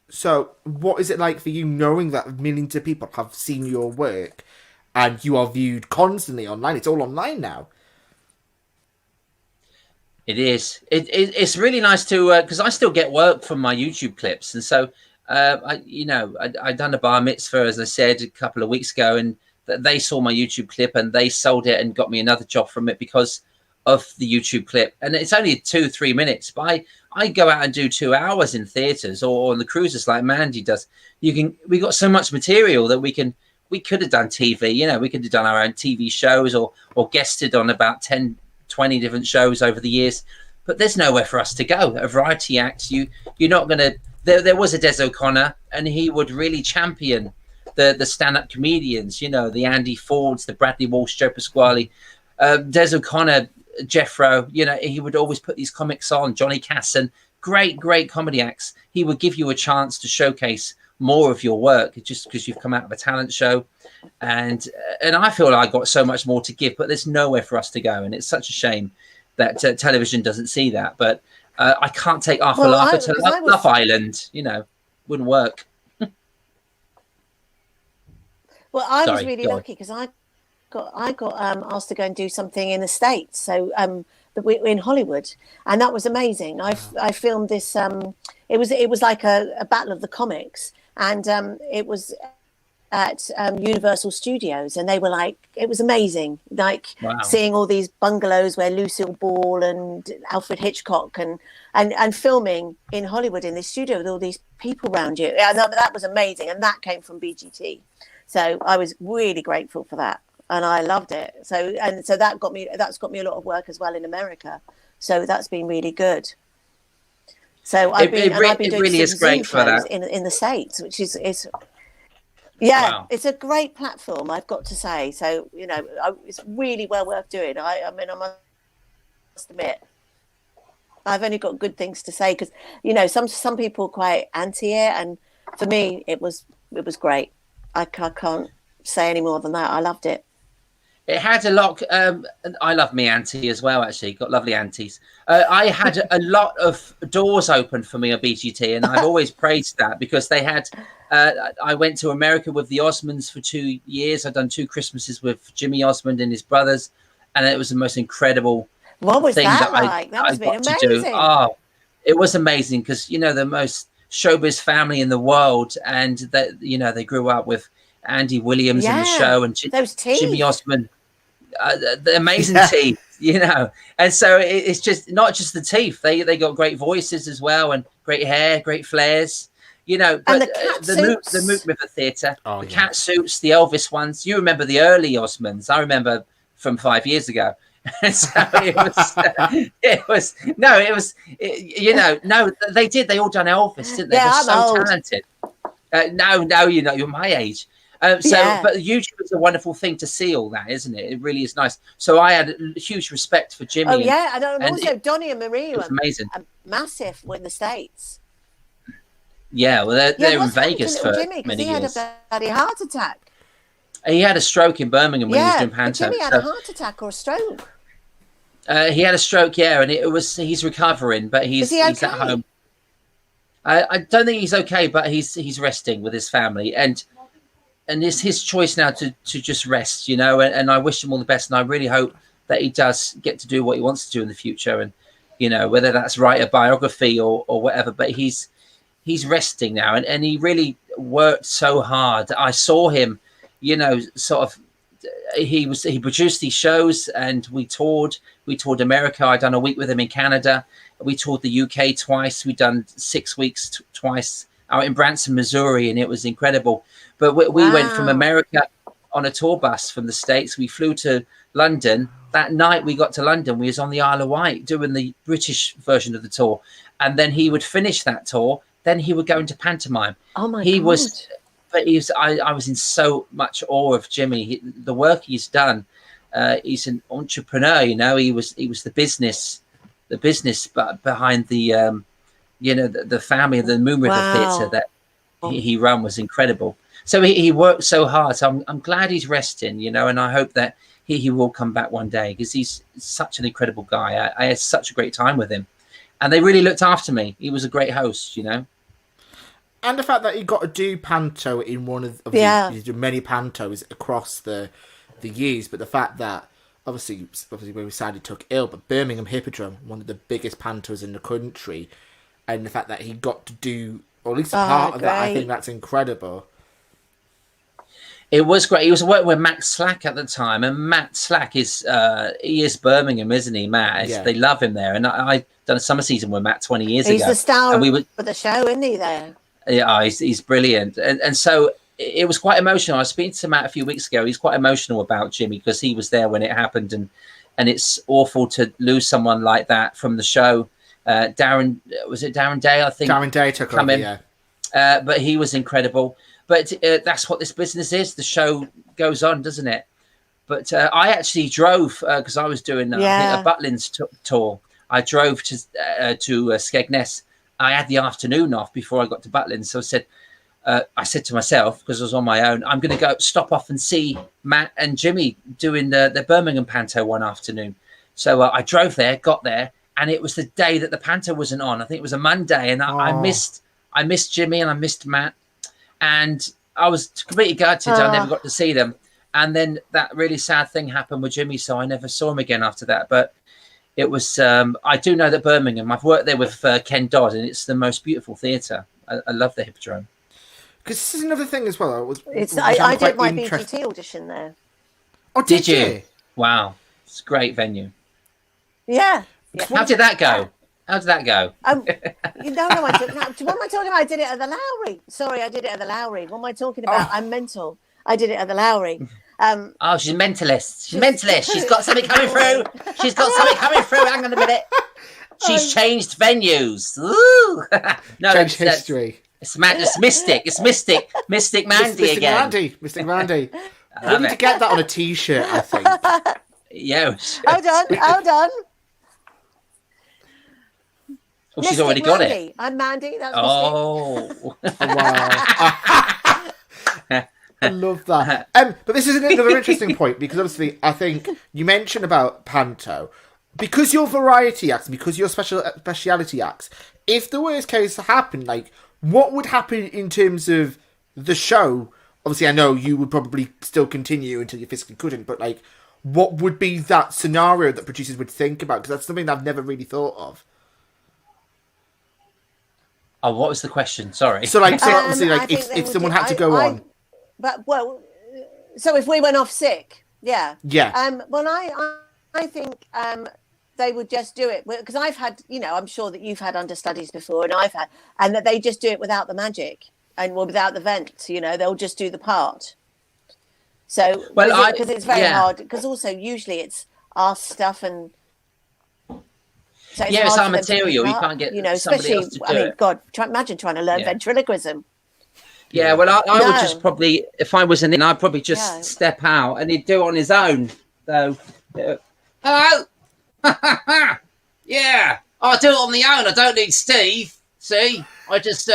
so, what is it like for you knowing that millions of people have seen your work and you are viewed constantly online? It's all online now. It is. It's really nice to because I still get work from my YouTube clips, and so I done a bar mitzvah, as I said, a couple of weeks ago, and they saw my YouTube clip and they sold it and got me another job from it because of the YouTube clip. And it's only 2-3 minutes, but I go out and do 2 hours in theaters or on the cruises like Mandy does. We got so much material that we could have done TV. We could have done our own TV shows or guested on about 10-20 different shows over the years, but there's nowhere for us to go. A variety act, you're not going to. There was a Des O'Connor, and he would really champion the stand-up comedians. The Andy Fords, the Bradley Walsh, Joe Pasquale, Des O'Connor, Jeffro. He would always put these comics on. Johnny Casson, great comedy acts. He would give you a chance to showcase more of your work just because you've come out of a talent show, and I feel like I got so much more to give, but there's nowhere for us to go, and it's such a shame that television doesn't see that. But I can't take Arthur Larker to Love Island. Wouldn't work. Well, I was really lucky because I got asked to go and do something in the States, so in Hollywood, and that was amazing. I filmed this. It was like a battle of the comics, and it was at Universal Studios, and they were like, it was amazing, like seeing all these bungalows where Lucille Ball and Alfred Hitchcock and filming in Hollywood in this studio with all these people around you. Yeah, that was amazing, and that came from BGT. So I was really grateful for that, and I loved it. So that's got me a lot of work as well in America. So that's been really good. So I've been doing really is great for that in the States, which is it's a great platform, I've got to say. So it's really well worth doing. I mean, I must admit, I've only got good things to say because some people are quite anti it, and for me it was great. I can't say any more than that. I loved it. It had a lot. I love me auntie as well. Actually, got lovely aunties. I had a lot of doors open for me at BGT, and I've always praised that because they had. I went to America with the Osmonds for 2 years. I've done 2 Christmases with Jimmy Osmond and his brothers, and it was the most incredible. What was thing that like? That was amazing. Oh, it was amazing because the most showbiz family in the world, and that they grew up with Andy Williams in the show and Jimmy Osmond. The amazing teeth, and so it's just not just the teeth. They got great voices as well, and great hair, great flares, But and the Moot River Theatre, the cat suits, the Elvis ones. You remember the early Osmonds? I remember from 5 years ago. And so they did. They all done Elvis, didn't they? They're so talented. No, you're my age. But YouTube is a wonderful thing to see all that, isn't it? It really is nice. So I had a huge respect for Jimmy. Oh, and also Donnie and Marie were amazing. Massive in the States. Yeah, well, they're in what's happened to Vegas little for Jimmy? Because many he had years. a bloody heart attack. He had a stroke in Birmingham when he was doing But panto. Jimmy had a heart attack or a stroke. He had a stroke, yeah, and he's recovering, but he's Is he at okay? home. I don't think he's okay, but he's resting with his family, and it's his choice now to just rest, and I wish him all the best, and I really hope that he does get to do what he wants to do in the future, and whether that's write a biography or whatever, but he's resting now, and he really worked so hard. I saw him, sort of, he produced these shows, and we toured America. I'd done a week with him in Canada. We toured the UK twice. We'd done 6 weeks twice out in Branson, Missouri, and it was incredible. But we went from America on a tour bus from the States. We flew to London. That night we got to London, we was on the Isle of Wight doing the British version of the tour. And then he would finish that tour. Then he would go into pantomime. Oh my God. I was in so much awe of Jimmy. The work he's done. He's an entrepreneur, he was the business behind the the family of the Moon River Theatre that he ran was incredible. So he worked so hard. So I'm glad he's resting, and I hope that he will come back one day, because he's such an incredible guy. I had such a great time with him, and they really looked after me. He was a great host, And the fact that he got to do panto in one of he's done many pantos across the years, but the fact that obviously when we sadly took ill, but Birmingham Hippodrome, one of the biggest pantos in the country, and the fact that he got to do, or at least a part of that, I think that's incredible. It was great. He was working with Matt Slack at the time, and Matt Slack is he is Birmingham, isn't he, Matt? They love him there, and I done a summer season with Matt 20 years ago. He's the star of the show, isn't he? There. Yeah, he's brilliant, and so it was quite emotional. I was speaking to Matt a few weeks ago. He's quite emotional about Jimmy, because he was there when it happened, and it's awful to lose someone like that from the show. Darren Day? I think Darren Day took over, yeah. But he was incredible. But that's what this business is. The show goes on, doesn't it? But I actually drove, because I was doing I think a Butlins tour. I drove to Skegness. I had the afternoon off before I got to Butlins. So I said to myself, because I was on my own, I'm going to stop off and see Matt and Jimmy doing the Birmingham Panto one afternoon. So I drove there, got there, and it was the day that the Panto wasn't on. I think it was a Monday, and I missed Jimmy and I missed Matt. And I was completely gutted. I never got to see them. And then that really sad thing happened with Jimmy, so I never saw him again after that. But it was, I do know that Birmingham, I've worked there with Ken Dodd, and it's the most beautiful theatre. I love the Hippodrome. Because this is another thing as well. I did my BGT audition there. Oh, did you? Wow. It's a great venue. Yeah. How did that go? How did that go? I did. What am I talking about? I did it at the Lowry. Sorry, I did it at the Lowry. What am I talking about? I'm mental. I did it at the Lowry. She's a mentalist. She's a mentalist. She's got something coming through. She's got something coming through. Hang on a minute. She's changed venues. Ooh. No, changed history. It's mystic. It's mystic. Mystic Mandy again. Mystic Mandy. We need to get that on a T-shirt, I think. Yeah. Hold on. Oh, she's already got it. I'm Mandy. That's wow. I love that. But this is another interesting point, because obviously I think you mentioned about panto, because you're variety acts, because you're speciality acts. If the worst case happened, like, what would happen in terms of the show? Obviously, I know you would probably still continue until you physically couldn't, but like, what would be that scenario that producers would think about? Because that's something I've never really thought of. Oh, what was the question? Sorry. So, like, obviously, like, if someone had to go on. So if we went off sick, yeah. Well, I think they would just do it, because I've had, I'm sure that you've had understudies before, and that they just do it without the magic and without the vent. They'll just do the part. So, because it's very hard, because also usually it's our stuff and. So it's our material. You can't get somebody else to do it. God, imagine trying to learn ventriloquism. Yeah, well, I would just probably, if I was I'd probably just step out, and he'd do it on his own. So, hello? Yeah, I'll do it on the own. I don't need Steve. See, I just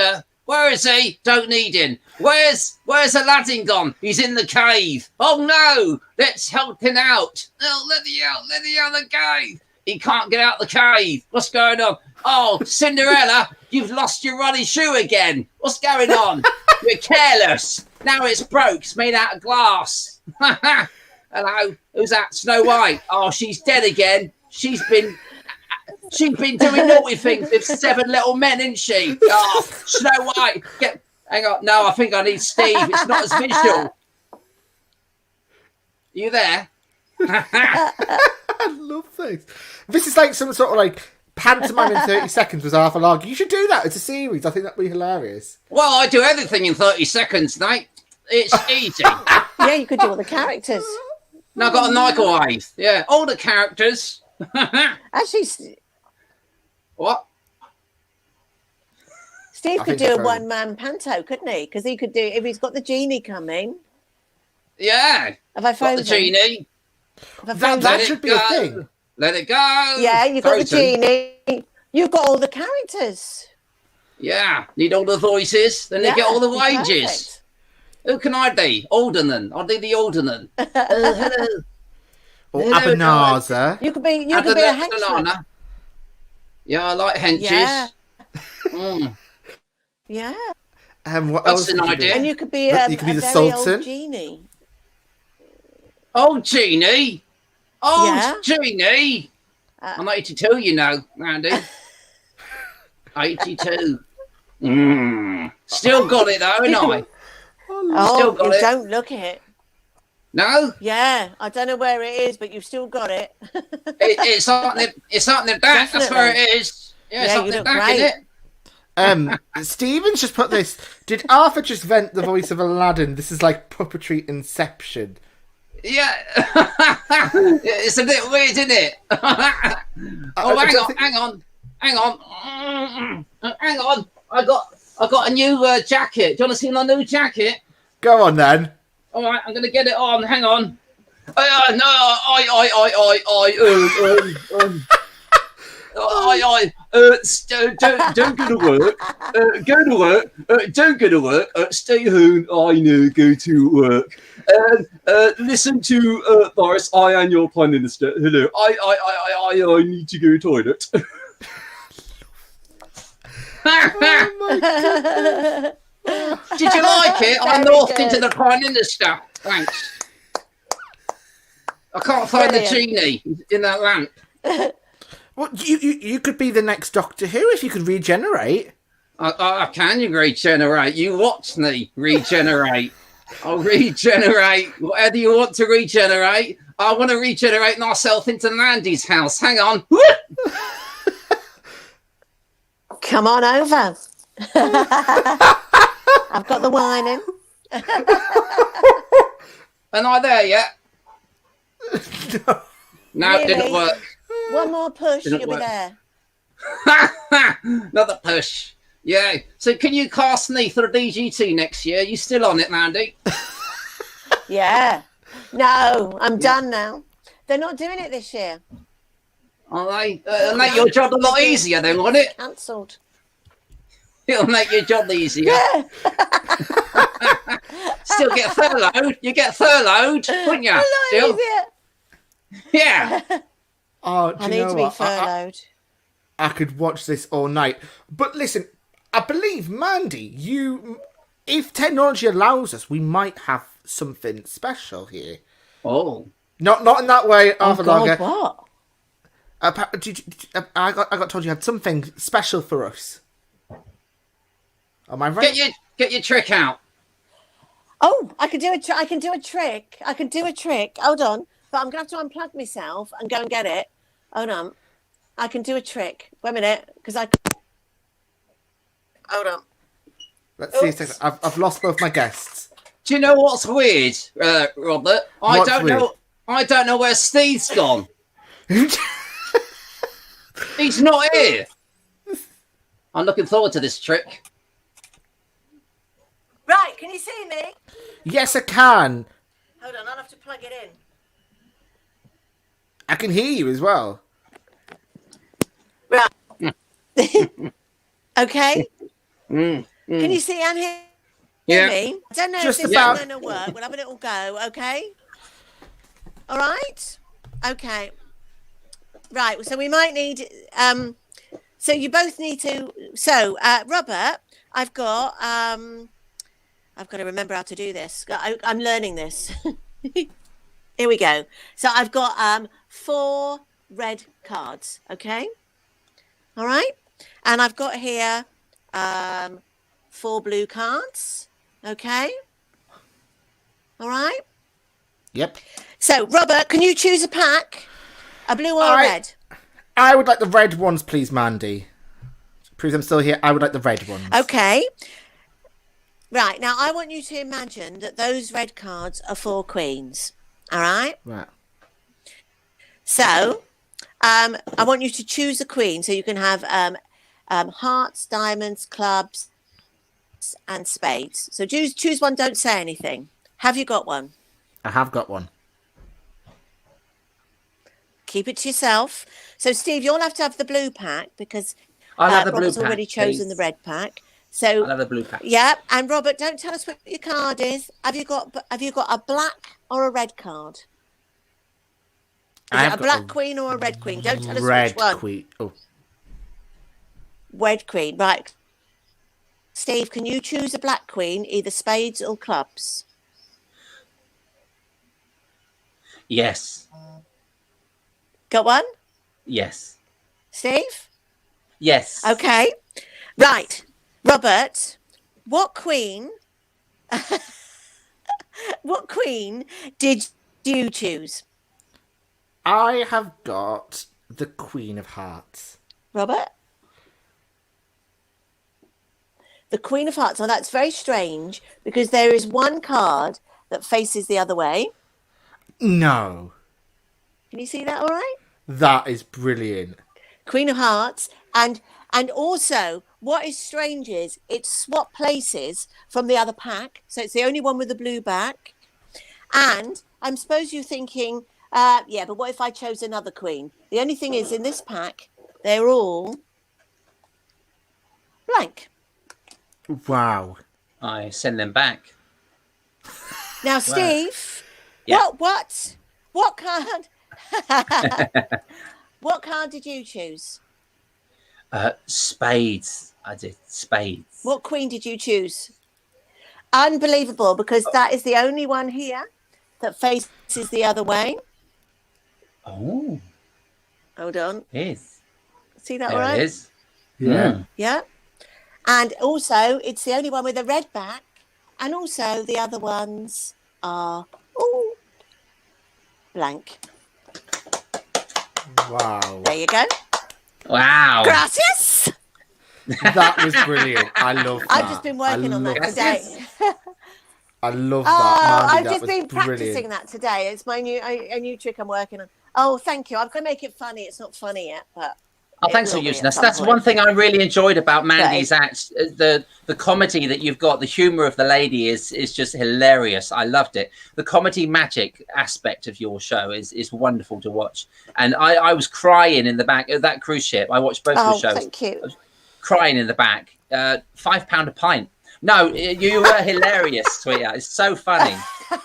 Where is he? Don't need him. Where's Aladdin gone? He's in the cave. Oh no! Let's help him out. Oh, let me out of the cave. He can't get out the cave. What's going on? Oh, Cinderella, you've lost your running shoe again. What's going on? You're careless. Now it's broke. It's made out of glass. Hello, who's that? Snow White. Oh, she's dead again. She's been doing naughty things with 7 little men, isn't she? Oh, Snow White. Hang on. No, I think I need Steve. It's not as visual. You there? I love this. This is like some sort of like pantomime in 30 seconds with Arthur Larger. You should do that as a series. I think that'd be hilarious. Well, I do everything in 30 seconds, mate. It's easy. Yeah, you could do all the characters. Now I've got a microwave. Yeah, all the characters. Actually, What? Steve I could think do a so. one-man panto, couldn't he? Because he could do, if he's got the genie coming. Yeah. Have I Got found the genie. That should be a thing. Let it go. Yeah, you've got the Frozen. genie. You've got all the characters. Yeah, need all the voices. Then they get all the wages. Perfect. Who can I be? Alderman. I'll do the alderman. Hello. Or Hello, Abanaza. You could be a henchman. Banana. Yeah, I like henches. Yeah. Mm. Yeah. What That's else an could you do? idea. And you could be You could be a the very Sultan. old genie. Old genie. Old Yeah. genie. I'm 82, you know, Randy. 82. Still got it though, ain't I? Oh, Still got you it. don't look it. No, Yeah, I don't know where it is, but you've still got it. it's up the back. That's where it is. Yeah, it's Yeah, up you the look back, great. isn't it? Steven's just put this. Did Arthur just vent the voice of Aladdin? This is like puppetry Inception. Yeah, it's a bit weird, isn't it? Oh, hang on. I got a new jacket. Do you want to see my new jacket? Go on then. All right, I'm gonna get it on. Hang on. Don't go to work. Go to work. Don't go to work. Stay home. I know. Go to work. Listen to Boris. I am your prime minister. Hello. I need to go toilet. Oh my goodness. Did you like it? I Very northed good. into the prime minister. Thanks. I can't find the genie in that lamp. Well, you could be the next Doctor Who if you could regenerate. I can regenerate. You watch me regenerate. I'll regenerate. Whatever you want to regenerate. I want to regenerate myself into Mandy's house. Hang on. Come on over. I've got the wine in. Am I there yet? No, it didn't Really? work. One more push, Didn't you'll work. be there. Another push. Yeah. So can you cast me for the DGT next year? You still on it, Mandy? Yeah. No, I'm done now. They're not doing it this year. All right. It'll make your job a lot easier then, won't it? Cancelled. It'll make your job easier. Yeah. Still get furloughed. You get furloughed, wouldn't you? A lot Still? easier. Yeah. Oh, do I you need know to be what? furloughed. I could watch this all night. But listen, I believe, Mandy, if technology allows us, we might have something special here. Oh. Not in that way, Oh, Arthur God, Lager. what? I got told you had something special for us. Am I right? Get your trick out. Oh, I can do a trick. I can do a trick. Hold on. But I'm going to have to unplug myself and go and get it. Hold on. I can do a trick. Wait a minute. Because I... Hold on. Let's see a second. I've lost both my guests. Do you know what's weird, Robert? What's weird? I don't know where Steve's gone. He's not here. I'm looking forward to this trick. Right, can you see me? Yes, I can. Hold on, I'll have to plug it in. I can hear you as well. Right. Okay. Can you see and hear Yeah. me? I don't know Just if this about. is going to work. We'll have a little go, okay? All right? Okay. Right, so we might need... so you both need to... So, Robert, I've got to remember how to do this. I'm learning this. Here we go. So I've got 4 red cards, okay? All right? And I've got here 4 blue cards, okay? All right? Yep. So, Robert, can you choose a pack? A blue or a red? I would like the red ones, please, Mandy. Prove I'm still here. I would like the red ones. Okay. Right, now I want you to imagine that those red cards are 4 queens. All right? Right. So, I want you to choose a queen. So you can have hearts, diamonds, clubs, and spades. So choose one, don't say anything. Have you got one? I have got one. Keep it to yourself. So, Steve, you'll have to have the blue pack because I'll have the blue Robert's pack, already chosen please. the red pack. So I'll have the blue pack. yeah, and Robert, don't tell us what your card is. Have you got a black or a red card? Is it a black queen or a red queen? Don't tell us which one. Red queen. Oh. Red queen, right. Steve, can you choose a black queen, either spades or clubs? Yes. Got one? Yes. Steve? Yes. Okay. Right. Robert, what queen did you choose? I have got the Queen of Hearts. Robert? The Queen of Hearts. Now, that's very strange because there is one card that faces the other way. No. Can you see that all right? That is brilliant. Queen of Hearts. And also, what is strange is it's swapped places from the other pack. So it's the only one with the blue back. And I suppose you're thinking, yeah, but what if I chose another queen? The only thing is, in this pack, they're all blank. Wow. I send them back. Now, Steve, Yeah. what card? What card did you choose? Spades. I did spades. What queen did you choose? Unbelievable, because that is the only one here that faces the other way. Oh, Hold on. it is. See that There all right? it is. Yeah. Yeah. And also, it's the only one with a red back. And also, the other ones are blank. Wow. There you go. Wow. Gracias. That was brilliant. I love that. I've just been working on that love today. I love Oh, that. Mandy, I've that just was been practicing brilliant. that today. It's my new trick I'm working on. Oh, thank you. I'm going to make it funny. It's not funny yet, but Oh, it thanks for will be using at us. some That's point. one thing I really enjoyed about Mandy's act. The comedy that you've got, the humour of the lady is just hilarious. I loved it. The comedy magic aspect of your show is wonderful to watch. And I was crying in the back of that cruise ship. I watched both your shows. Thank you. Crying in the back. £5 a pint. No, you were hilarious, sweetheart. It's so funny.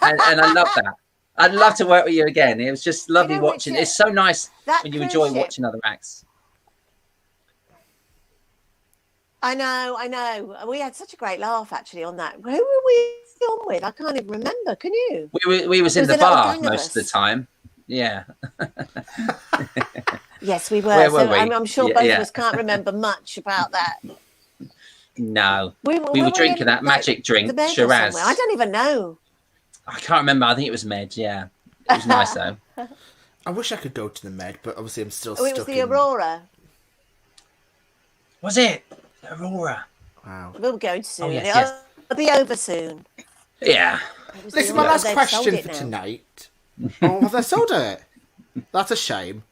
And I love that. I'd love to work with you again. It was just lovely watching. It's so nice when you enjoy watching other acts. I know. We had such a great laugh actually on that. Who were we on with? I can't even remember. Can you? We was in the bar most of the time. Yeah. Yes, we were. Where were So we? I'm sure both of us can't remember much about that. No. We were drinking that magic drink, Shiraz. I don't even know. I can't remember. I think it was Med. Yeah. It was nice though. I wish I could go to the Med, but obviously I'm still Oh, stuck it was the in... Aurora. Was it? Aurora. Wow. We'll go soon. Yes. It'll be over soon. Yeah. This is my last They've question sold it for now. tonight. Oh, have they sold it? That's a shame.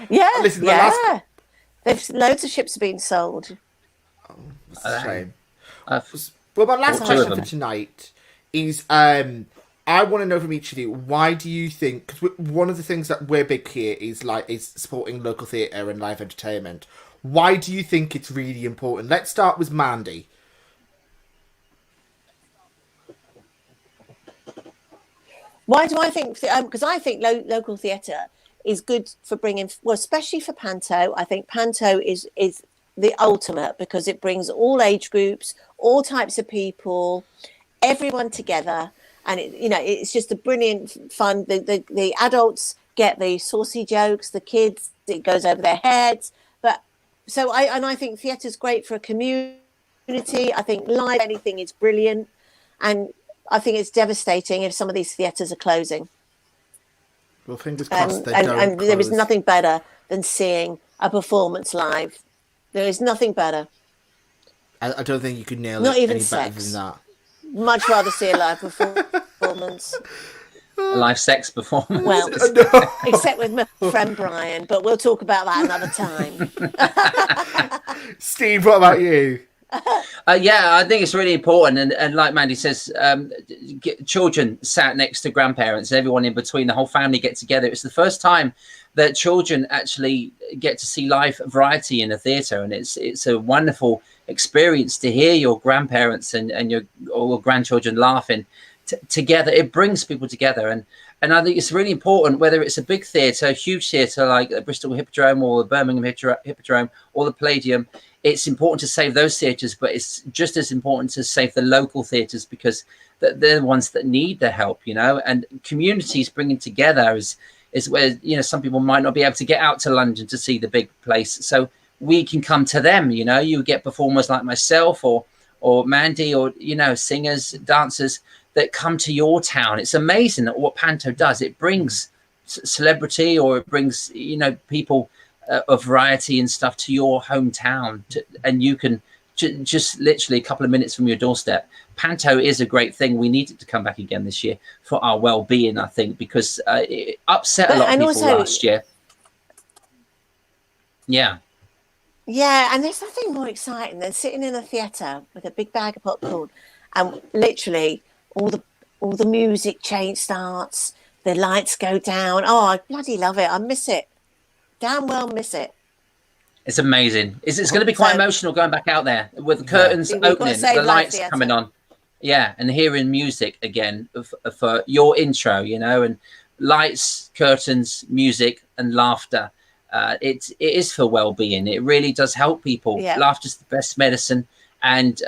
Yeah, Listen, my last- There's loads of ships have been sold. That's a shame. I've- Well, my last Two of question them. for tonight is, I want to know from each of you, why do you think, because one of the things that we're big here is supporting local theatre and live entertainment. Why do you think it's really important? Let's start with Mandy. Why do I think? Because I think local theatre is good for bringing, well, especially for Panto. I think Panto is the ultimate because it brings all age groups, all types of people, everyone together, and it's just a brilliant fun. The adults get the saucy jokes, the kids, it goes over their heads. But so I think theatre's great for a community. I think live anything is brilliant, and I think it's devastating if some of these theatres are closing. Well, fingers crossed they don't and there is close. nothing better than seeing a performance live. There is nothing better. I don't think you could nail Not it even any better sex. than that. Much rather see a live performance. A live sex performance. Well, No. except with my friend Brian, but we'll talk about that another time. Steve, what about you? Yeah, I think it's really important, and like Mandy says, children sat next to grandparents, everyone in between, the whole family get together. It's the first time that children actually get to see live variety in a theatre, and it's a wonderful experience to hear your grandparents and your grandchildren laughing together. It brings people together, and I think it's really important, whether it's a big theatre, a huge theatre like the Bristol Hippodrome or the Birmingham Hippodrome or the Palladium. It's important to save those theatres, but it's just as important to save the local theatres because they're the ones that need the help, and communities bringing together is where, some people might not be able to get out to London to see the big place. So we can come to them, you get performers like myself or Mandy or, singers, dancers that come to your town. It's amazing that what Panto does. It brings celebrity, or it brings, people of variety and stuff to your hometown, and you can just literally a couple of minutes from your doorstep. Panto is a great thing. We need it to come back again this year for our well-being, I think, because it upset a lot of people last year. Yeah, and there's nothing more exciting than sitting in a theatre with a big bag of popcorn, and literally all the music starts, the lights go down. Oh, I bloody love it. I miss it. Damn well miss it. It's amazing. It's going to be quite emotional going back out there with the curtains opening, the lights coming on. Yeah, and hearing music again for your intro, and lights, curtains, music, and laughter. It is for well-being. It really does help people. Yeah. Laughter's the best medicine, and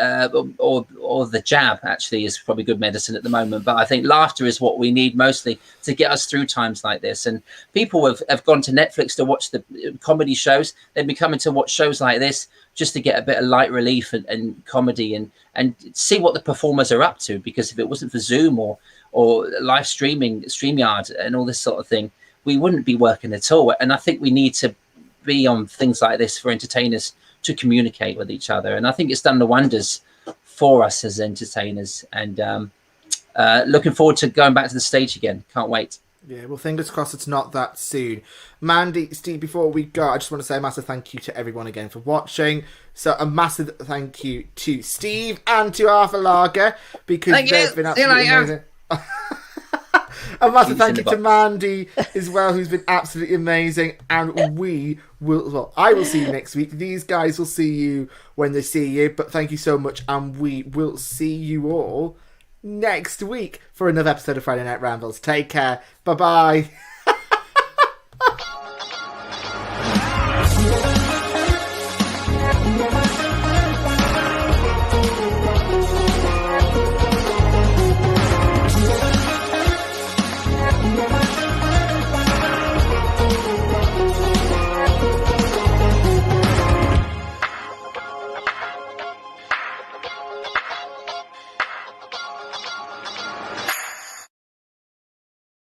or the jab actually is probably good medicine at the moment. But I think laughter is what we need mostly to get us through times like this. And people have gone to Netflix to watch the comedy shows. They've been coming to watch shows like this just to get a bit of light relief and comedy and see what the performers are up to. Because if it wasn't for Zoom or live streaming, StreamYard and all this sort of thing, we wouldn't be working at all. And I think we need to be on things like this for entertainers to communicate with each other. And I think it's done the wonders for us as entertainers. And looking forward to going back to the stage again. Can't wait. Yeah, well, fingers crossed it's not that soon. Mandy, Steve, before we go, I just want to say a massive thank you to everyone again for watching. So a massive thank you to Steve and to Arthur Lager, because they've been absolutely amazing. A massive thank you to Mandy as well, who's been absolutely amazing. And I will see you next week. These guys will see you when they see you. But thank you so much. And we will see you all next week for another episode of Friday Night Rambles. Take care. Bye-bye.